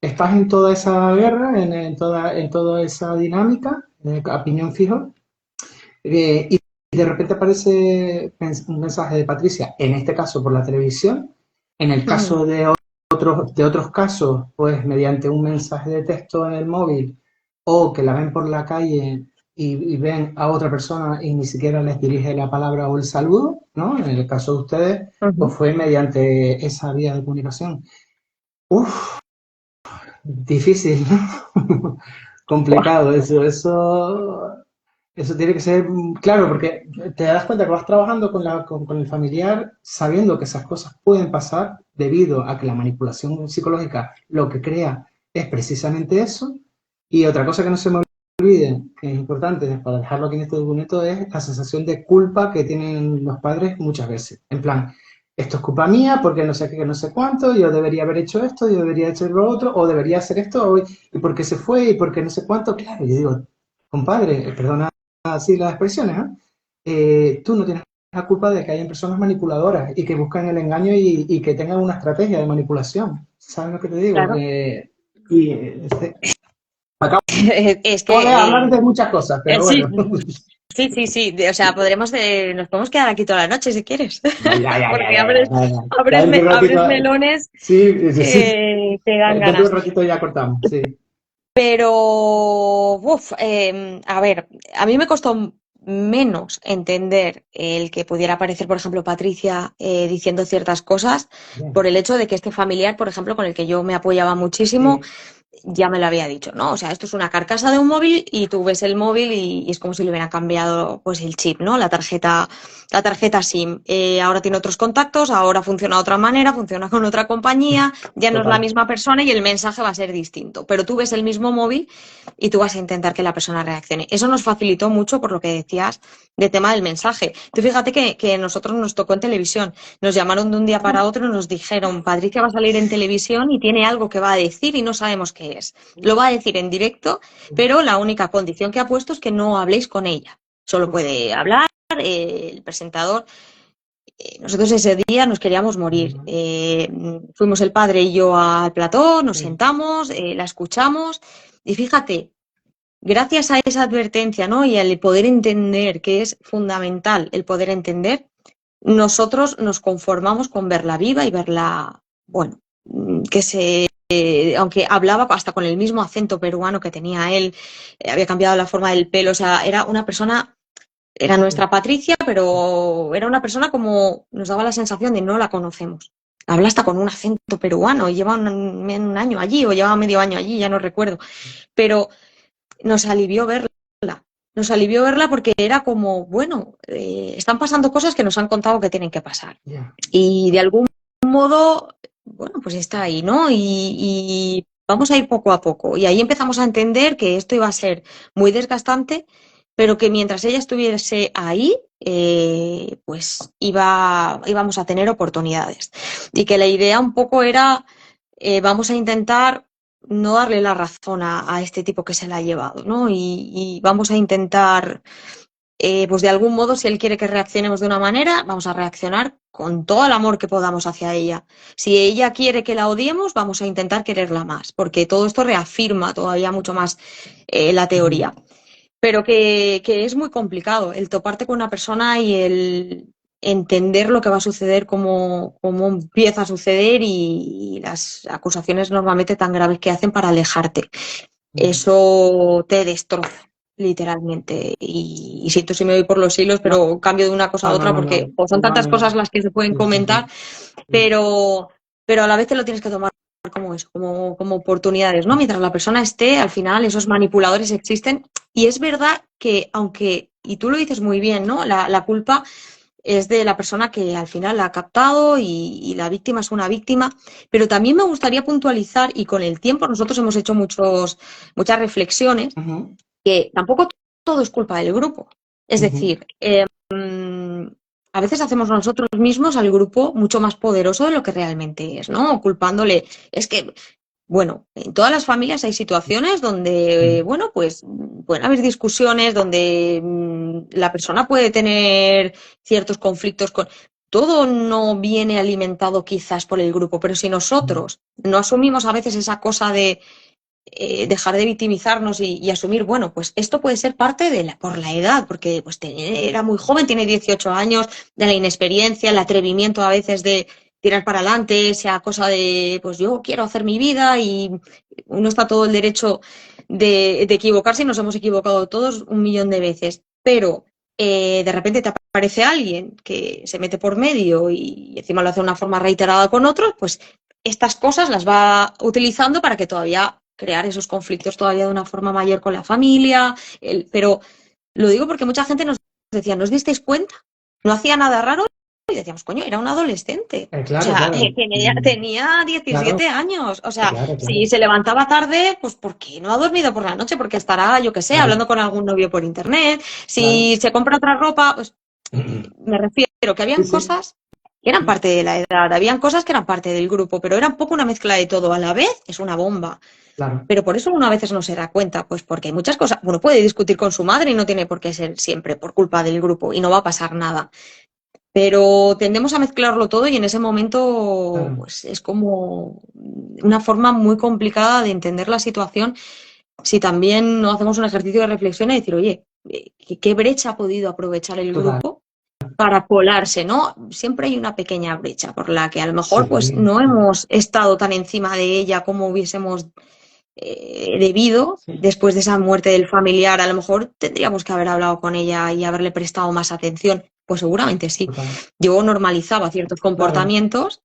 Estás en toda esa guerra, en toda esa dinámica, a piñón fijo, y de repente aparece un mensaje de Patricia, en este caso por la televisión, en el caso de otros casos, pues mediante un mensaje de texto en el móvil, o que la ven por la calle y ven a otra persona y ni siquiera les dirige la palabra o el saludo, ¿no? En el caso de ustedes, pues fue mediante esa vía de comunicación. Uf, difícil, ¿no? Complicado eso tiene que ser claro, porque te das cuenta que vas trabajando con el familiar sabiendo que esas cosas pueden pasar debido a que la manipulación psicológica lo que crea es precisamente eso. Y otra cosa que no se me olvide, que es importante para dejarlo aquí en este documento, es la sensación de culpa que tienen los padres muchas veces. En plan, esto es culpa mía porque no sé qué, no sé cuánto, yo debería haber hecho esto, yo debería hacer lo otro, o debería hacer esto, y por qué se fue, y por qué no sé cuánto. Claro, yo digo, compadre, perdona así las expresiones, ¿eh? Tú no tienes la culpa de que hayan personas manipuladoras y que buscan el engaño y que tengan una estrategia de manipulación. ¿Sabes lo que te digo? Claro. Acabo Es de hablar que de muchas cosas, pero sí, bueno. o sea, nos podemos quedar aquí toda la noche si quieres, Ya, ya, ya, ya, porque ya, ya, ya. Ya dentro de un abres ratito, melones sí, sí, sí. que dan Dentro de un ganas. ratito ya cortamos, sí. Pero, a ver, a mí me costó menos entender el que pudiera aparecer, por ejemplo, Patricia diciendo ciertas cosas Bien. por el hecho de que este familiar, por ejemplo, con el que yo me apoyaba muchísimo, Sí, ya me lo había dicho, ¿no? O sea, esto es una carcasa de un móvil y tú ves el móvil y es como si le hubieran cambiado pues el chip, ¿no? La tarjeta SIM. Ahora tiene otros contactos, ahora funciona de otra manera, funciona con otra compañía, ya no es la total. misma persona y el mensaje va a ser distinto. Pero tú ves el mismo móvil y tú vas a intentar que la persona reaccione. Eso nos facilitó mucho por lo que decías de tema del mensaje. Tú fíjate que nosotros nos tocó en televisión. Nos llamaron de un día para otro y nos dijeron, Patricia va a salir en televisión y tiene algo que va a decir y no sabemos qué es. Lo va a decir en directo, pero la única condición que ha puesto es que no habléis con ella. Solo puede hablar el presentador. Nosotros ese día nos queríamos morir. Fuimos el padre y yo al plató, nos Sí. sentamos, la escuchamos y fíjate, gracias a esa advertencia, ¿no? Y al poder entender, que es fundamental el poder entender, nosotros nos conformamos con verla viva y verla, bueno, aunque hablaba hasta con el mismo acento peruano que tenía él, había cambiado la forma del pelo, o sea, era una persona, era nuestra Patricia, pero era una persona como nos daba la sensación de no la conocemos. Habla hasta con un acento peruano y lleva un año allí o lleva medio año allí, ya no recuerdo, pero nos alivió verla. Nos alivió verla porque era como, bueno, están pasando cosas que nos han contado que tienen que pasar. Ya. Y de algún modo, bueno, pues está ahí, ¿no? Y vamos a ir poco a poco. Y ahí empezamos a entender que esto iba a ser muy desgastante, pero que mientras ella estuviese ahí, pues íbamos a tener oportunidades. Y que la idea un poco era, vamos a intentar no darle la razón a este tipo que se la ha llevado, ¿no? Y vamos a intentar pues de algún modo, si él quiere que reaccionemos de una manera, vamos a reaccionar con todo el amor que podamos hacia ella. Si ella quiere que la odiemos, vamos a intentar quererla más, porque todo esto reafirma todavía mucho más la teoría. Pero que es muy complicado el toparte con una persona y el entender lo que va a suceder, cómo empieza a suceder y las acusaciones normalmente tan graves que hacen para alejarte. Eso te destroza, literalmente. Y siento si me voy por los hilos, No, pero cambio de una cosa a no, no, otra no, porque no. pues, son No, tantas no, no. cosas las que se pueden Sí, sí, comentar, sí. Sí. pero, pero a la vez te lo tienes que tomar como eso, como oportunidades, ¿no? Mientras la persona esté, al final esos manipuladores existen. Y es verdad que, aunque, y tú lo dices muy bien, ¿no? La culpa es de la persona que al final la ha captado y la víctima es una víctima. Pero también me gustaría puntualizar, y con el tiempo nosotros hemos hecho muchas reflexiones, Ujú, que tampoco todo es culpa del grupo. Es ujú. decir, a veces hacemos nosotros mismos al grupo mucho más poderoso de lo que realmente es, ¿no? Culpándole. Es que, bueno, en todas las familias hay situaciones donde, Sí. bueno, pues pueden haber discusiones, donde la persona puede tener ciertos conflictos con... Todo no viene alimentado quizás por el grupo, pero si nosotros no asumimos a veces esa cosa de dejar de victimizarnos y asumir, bueno, pues esto puede ser parte por la edad, porque pues era muy joven, tiene 18 años, de la inexperiencia, el atrevimiento a veces de tirar para adelante, sea cosa de, pues yo quiero hacer mi vida y uno está todo el derecho de equivocarse y nos hemos equivocado todos un millón de veces, pero de repente te aparece alguien que se mete por medio y encima lo hace de una forma reiterada con otros, pues estas cosas las va utilizando para que todavía crear esos conflictos todavía de una forma mayor con la familia. Pero lo digo porque mucha gente nos decía, ¿no os disteis cuenta? No hacía nada raro y decíamos, coño, era un adolescente. O Claro, sea, claro. tenía Claro, 17 años. O sea, claro, si claro. se levantaba tarde, pues ¿por qué no ha dormido por la noche? Porque estará, yo qué sé, Claro, hablando con algún novio por internet. claro. Si se compra otra ropa, pues me refiero que Sí, habían sí. cosas que eran parte de la edad, habían cosas que eran parte del grupo, pero era un poco una mezcla de todo. A la vez es una bomba. Claro, Pero por eso uno a veces no se da cuenta, pues porque hay muchas cosas, uno puede discutir con su madre y no tiene por qué ser siempre por culpa del grupo y no va a pasar nada. Pero tendemos a mezclarlo todo y en ese momento claro. pues es como una forma muy complicada de entender la situación si también no hacemos un ejercicio de reflexión y decir, oye, ¿qué brecha ha podido aprovechar el Total. grupo para colarse, ¿no? Siempre hay una pequeña brecha por la que a lo mejor pues Sí, no sí, hemos estado tan encima de ella como hubiésemos debido sí. después de esa muerte del familiar. A lo mejor tendríamos que haber hablado con ella y haberle prestado más atención. Pues seguramente sí. Total. Yo normalizaba ciertos Claro. comportamientos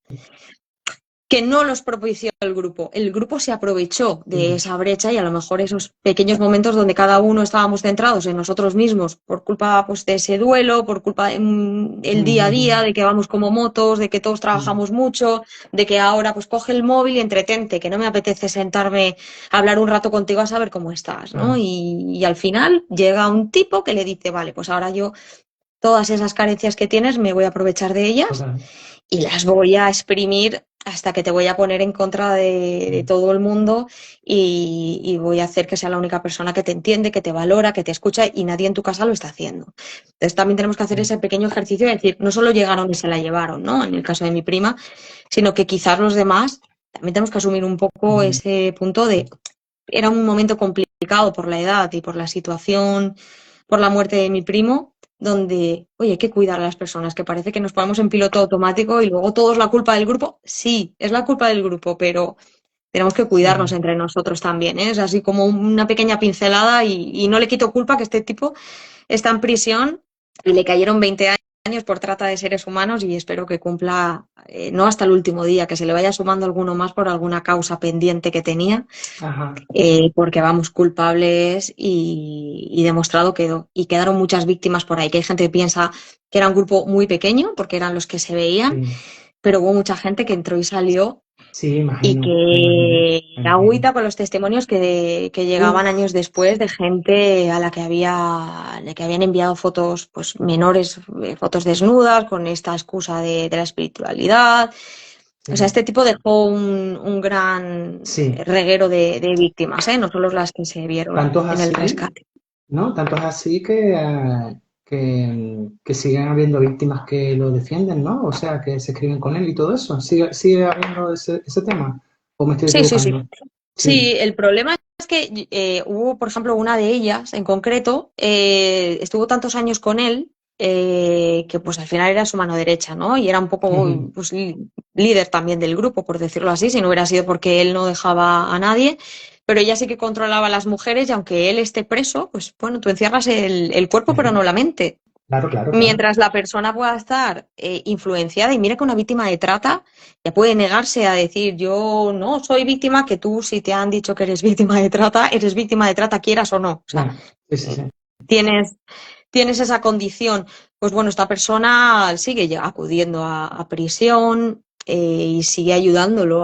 que no los propició el grupo. El grupo se aprovechó de Sí. esa brecha y a lo mejor esos pequeños momentos donde cada uno estábamos centrados en nosotros mismos por culpa pues, de ese duelo, por culpa del día a día, de que vamos como motos, de que todos Mm, trabajamos mucho, de que ahora pues coge el móvil y entretente, que no me apetece sentarme a hablar un rato contigo a saber cómo estás, ¿no? claro. Y al final llega un tipo que le dice, vale, pues ahora yo todas esas carencias que tienes me voy a aprovechar de ellas Total. y las voy a exprimir hasta que te voy a poner en contra de Mm, todo el mundo y voy a hacer que sea la única persona que te entiende, que te valora, que te escucha y nadie en tu casa lo está haciendo. Entonces también tenemos que hacer mm, ese pequeño ejercicio de decir, no solo llegaron y se la llevaron, ¿no? En el caso de mi prima, sino que quizás los demás también tenemos que asumir un poco mm, ese punto de, era un momento complicado por la edad y por la situación, por la muerte de mi primo, donde, oye, hay que cuidar a las personas, que parece que nos ponemos en piloto automático y luego todo es la culpa del grupo. Sí, es la culpa del grupo, pero tenemos que cuidarnos sí. entre nosotros también, ¿eh? Es así como una pequeña pincelada y no le quito culpa que este tipo está en prisión y le cayeron 20 años por trata de seres humanos y espero que cumpla, no hasta el último día, que se le vaya sumando alguno más por alguna causa pendiente que tenía, Ajá. porque vamos, culpables y demostrado quedó. Y quedaron muchas víctimas por ahí, que hay gente que piensa que era un grupo muy pequeño, porque eran los que se veían, Sí. pero hubo mucha gente que entró y salió Sí, y me imagino, que me da imagino. agüita con los testimonios que llegaban Uf, años después de gente a la que habían enviado fotos pues menores, fotos desnudas, con esta excusa de la espiritualidad. O sea, sí. este tipo dejó un gran Sí. reguero de víctimas, ¿eh? No solo las que se vieron Tanto es en el así, rescate. ¿no? Tanto es así que siguen habiendo víctimas que lo defienden, ¿no? O sea, que se escriben con él y todo eso. ¿Sigue habiendo ese tema? ¿O me estoy Sí, sí, sí. equivocando? Sí. Sí, el problema es que hubo, por ejemplo, una de ellas en concreto, estuvo tantos años con él que pues al final era su mano derecha, ¿no? Y era un poco Ujú. pues, líder también del grupo, por decirlo así, si no hubiera sido porque él no dejaba a nadie, pero ella sí que controlaba a las mujeres y aunque él esté preso, pues bueno, tú encierras el cuerpo pero no la mente. Claro, claro, claro. Mientras la persona pueda estar influenciada, y mira que una víctima de trata ya puede negarse a decir yo no soy víctima, que tú si te han dicho que eres víctima de trata quieras o no. O sea, Ya. Sí, sí, sí. tienes, tienes esa condición. Pues bueno, esta persona sigue ya acudiendo a prisión y sigue ayudándolo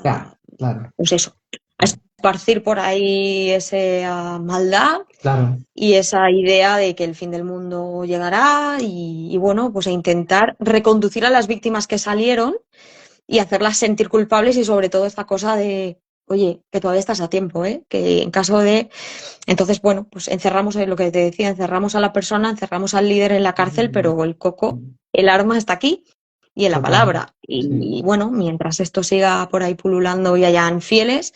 Ya, claro, pues eso, a esparcir por ahí esa maldad claro. y esa idea de que el fin del mundo llegará y bueno, pues a intentar reconducir a las víctimas que salieron y hacerlas sentir culpables y sobre todo esta cosa de, oye, que todavía estás a tiempo, ¿eh? Que en caso de... Entonces, bueno, pues encerramos, lo que te decía, encerramos a la persona, encerramos al líder en la cárcel, Mm, pero el coco, el arma está aquí y en la Total. palabra. Sí. Y bueno, mientras esto siga por ahí pululando y hayan fieles,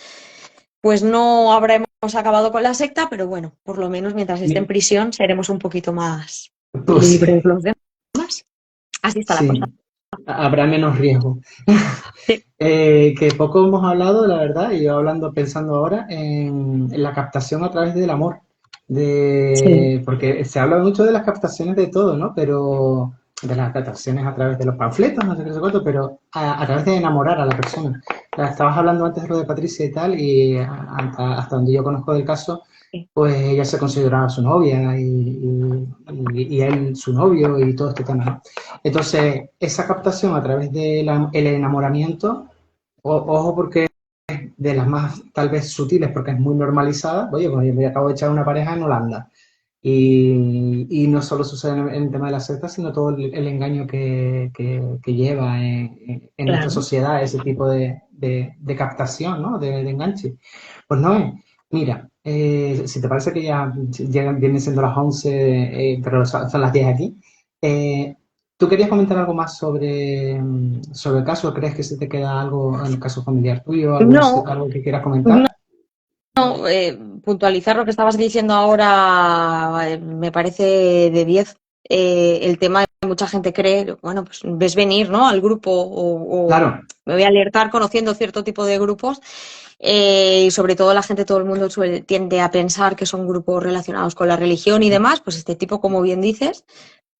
pues no habremos acabado con la secta, pero bueno, por lo menos mientras esté en prisión seremos un poquito más Pues sí, libres los demás. Así está la cosa. sí, habrá menos riesgo. Sí. Que poco hemos hablado, la verdad, y yo hablando, pensando ahora en la captación a través del amor, Sí, porque se habla mucho de las captaciones de todo, ¿no? Pero de las captaciones a través de los panfletos, no sé qué sé cuánto, pero a través de enamorar a la persona. Estabas hablando antes de lo de Patricia y tal, y hasta donde yo conozco del caso, sí, pues ella se consideraba su novia y él su novio y todo este tema, ¿no? Entonces, esa captación a través del enamoramiento, ojo porque de las más tal vez sutiles porque es muy normalizada. Oye, pues yo me acabo de echar una pareja en Holanda. Y no solo sucede en el tema de la secta, sino todo el engaño que lleva en nuestra claro. sociedad ese tipo de captación, ¿no? De enganche. Pues no, mira, si te parece que ya vienen siendo las 11, pero son las 10 aquí, ¿tú querías comentar algo más sobre el caso? ¿Crees que se te queda algo en el caso familiar tuyo? No, ¿Algo que quieras no, comentar? puntualizar lo que estabas diciendo ahora me parece de 10. El tema de mucha gente cree, bueno, pues ves venir, ¿no? Al grupo o Claro, me voy a alertar conociendo cierto tipo de grupos y sobre todo la gente, todo el mundo tiende a pensar que son grupos relacionados con la religión y demás, pues este tipo, como bien dices,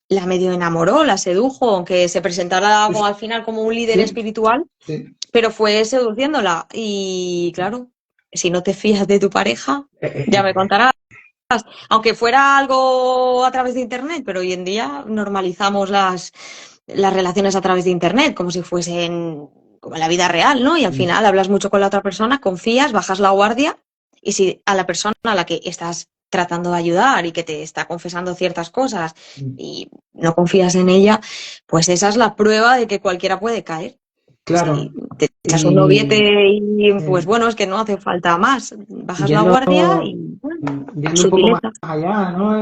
la medio enamoró, la sedujo, aunque se presentara al final como un líder sí, espiritual, sí. pero fue seduciéndola. Y claro, si no te fías de tu pareja, ya me Eh, contarás. Aunque fuera algo a través de Internet, pero hoy en día normalizamos las relaciones a través de Internet, como si fuesen como en la vida real, ¿no? Y al final hablas mucho con la otra persona, confías, bajas la guardia, y si a la persona a la que estás tratando de ayudar y que te está confesando ciertas cosas y no confías en ella, pues esa es la prueba de que cualquiera puede caer. Si claro, te echas un y noviete y pues eh, bueno, es que no hace falta más. Bajas la yendo, guardia y bueno, yendo un poco más sutileza. allá, ¿no?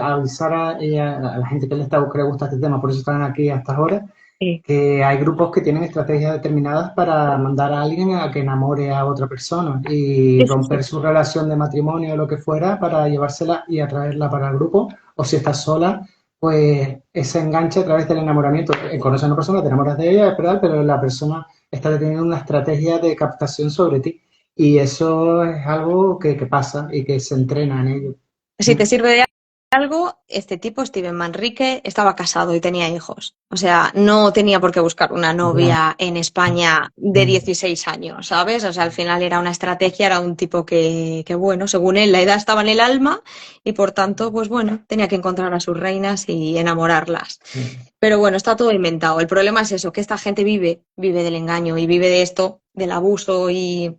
Avisar a la gente que le gusta este tema, por eso están aquí a estas horas, Sí, que hay grupos que tienen estrategias determinadas para mandar a alguien a que enamore a otra persona y sí, sí, sí. romper su relación de matrimonio o lo que fuera para llevársela y atraerla para el grupo. O si estás sola, pues ese enganche a través del enamoramiento. Conoces a una persona, te enamoras de ella, es verdad, pero la persona está teniendo una estrategia de captación sobre ti. Y eso es algo que pasa y que se entrena en ello. Si te sirve de algo, este tipo, Steven Manrique, estaba casado y tenía hijos. O sea, no tenía por qué buscar una Ya, novia en España de 16 años, ¿sabes? O sea, al final era una estrategia, era un tipo que, bueno, según él, la edad estaba en el alma y por tanto, pues bueno, tenía que encontrar a sus reinas y enamorarlas. Pero bueno, está todo inventado. El problema es eso, que esta gente vive del engaño y vive de esto, del abuso y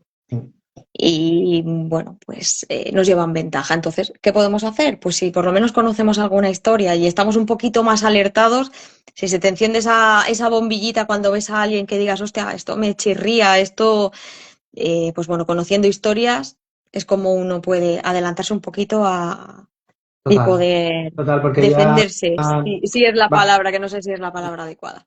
bueno, pues nos llevan ventaja. Entonces, ¿qué podemos hacer? Pues si por lo menos conocemos alguna historia y estamos un poquito más alertados, si se te enciende esa bombillita cuando ves a alguien que digas, hostia, esto me chirría, esto, pues bueno, conociendo historias es como uno puede adelantarse un poquito y total, poder total, porque ya defenderse, si es la va- palabra, que no sé si es la palabra adecuada.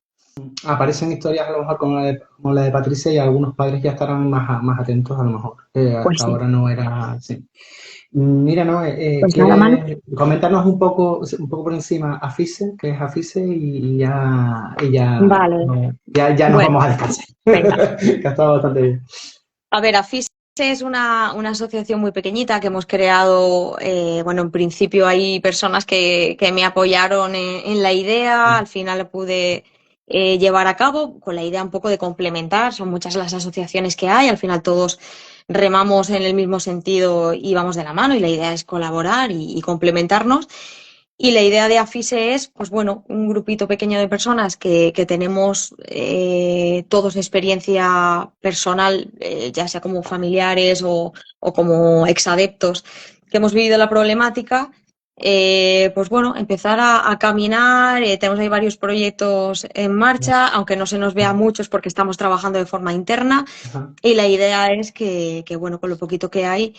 aparecen historias a lo mejor como la de Patricia y algunos padres ya estarán más atentos a lo mejor, que Pues hasta sí, ahora no era así. Mira, no, pues nada, Manu. ¿quieres comentarnos un poco por encima AFISE, que es AFISE, Vale, ya nos bueno, vamos a descansar, venga. que ha estado bastante bien. A ver, AFISE es una asociación muy pequeñita que hemos creado. Bueno, en principio hay personas que me apoyaron en la idea, al final la pude llevar a cabo con la idea un poco de complementar. Son muchas las asociaciones que hay, al final todos remamos en el mismo sentido y vamos de la mano y la idea es colaborar y complementarnos. Y la idea de AFISE es, pues bueno, un grupito pequeño de personas que tenemos todos experiencia personal, ya sea como familiares o como exadeptos, que hemos vivido la problemática. Pues bueno, empezar a caminar. Tenemos ahí varios proyectos en marcha, aunque no se nos vea muchos porque estamos trabajando de forma interna. Ajá. Y la idea es que, bueno, con lo poquito que hay,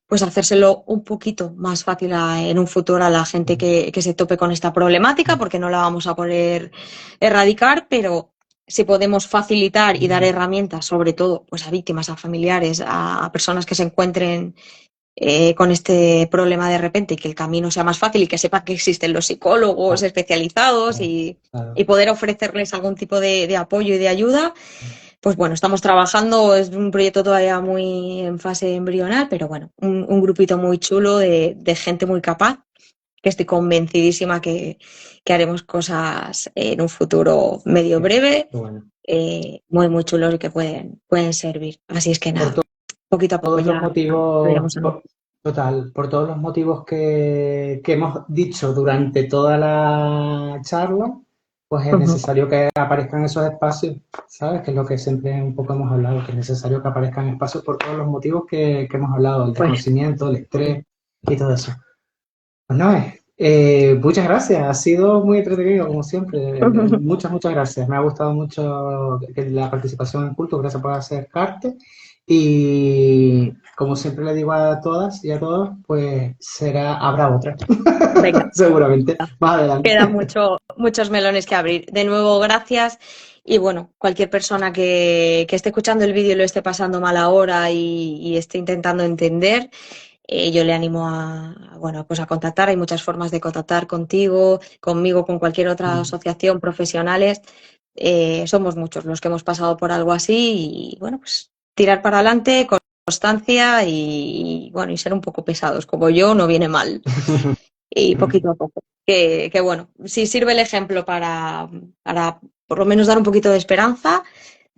pues hacérselo un poquito más fácil en un futuro a la gente que se tope con esta problemática, porque no la vamos a poder erradicar, pero si podemos facilitar y dar herramientas, sobre todo pues a víctimas, a familiares, a personas que se encuentren con este problema de repente y que el camino sea más fácil y que sepan que existen los psicólogos especializados y poder ofrecerles algún tipo de apoyo y de ayuda, pues bueno, estamos trabajando, es un proyecto todavía muy en fase embrional, pero bueno, un grupito muy chulo de gente muy capaz, que estoy convencidísima que haremos cosas en un futuro medio breve, Bueno. muy, muy chulos y que pueden servir. Así es que nada, poquito a poco Todos los ya lo motivos, iremos haciendo. total, por todos los motivos que hemos dicho durante toda la charla, pues es Ujú. necesario que aparezcan esos espacios, ¿sabes? Que es lo que siempre un poco hemos hablado, que es necesario que aparezcan espacios por todos los motivos que hemos hablado, el Pues desconocimiento, el estrés y todo eso. Pues no, muchas gracias, ha sido muy entretenido como siempre. Muchas, muchas gracias. Me ha gustado mucho la participación en Culto, gracias por acercarte. Y como siempre le digo a todas y a todos, pues habrá otra, venga, seguramente, más quedan adelante. muchos melones que abrir. De nuevo, gracias. Y bueno, cualquier persona que esté escuchando el vídeo y lo esté pasando mal ahora y esté intentando entender, yo le animo bueno, pues a contactar. Hay muchas formas de contactar contigo, conmigo, con cualquier otra asociación, profesionales. Somos muchos los que hemos pasado por algo así y bueno, pues tirar para adelante con constancia y bueno, y ser un poco pesados, como yo, no viene mal. Y poquito a poco. Que bueno, si sirve el ejemplo para por lo menos dar un poquito de esperanza,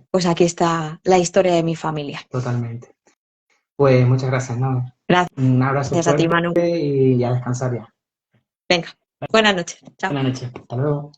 pues aquí está la historia de mi familia. Totalmente. Pues muchas gracias, ¿no? Un abrazo Gracias a ti, fuerte Manu. y a descansar ya. Venga, buenas noches. Chao. Buenas noches. Hasta luego.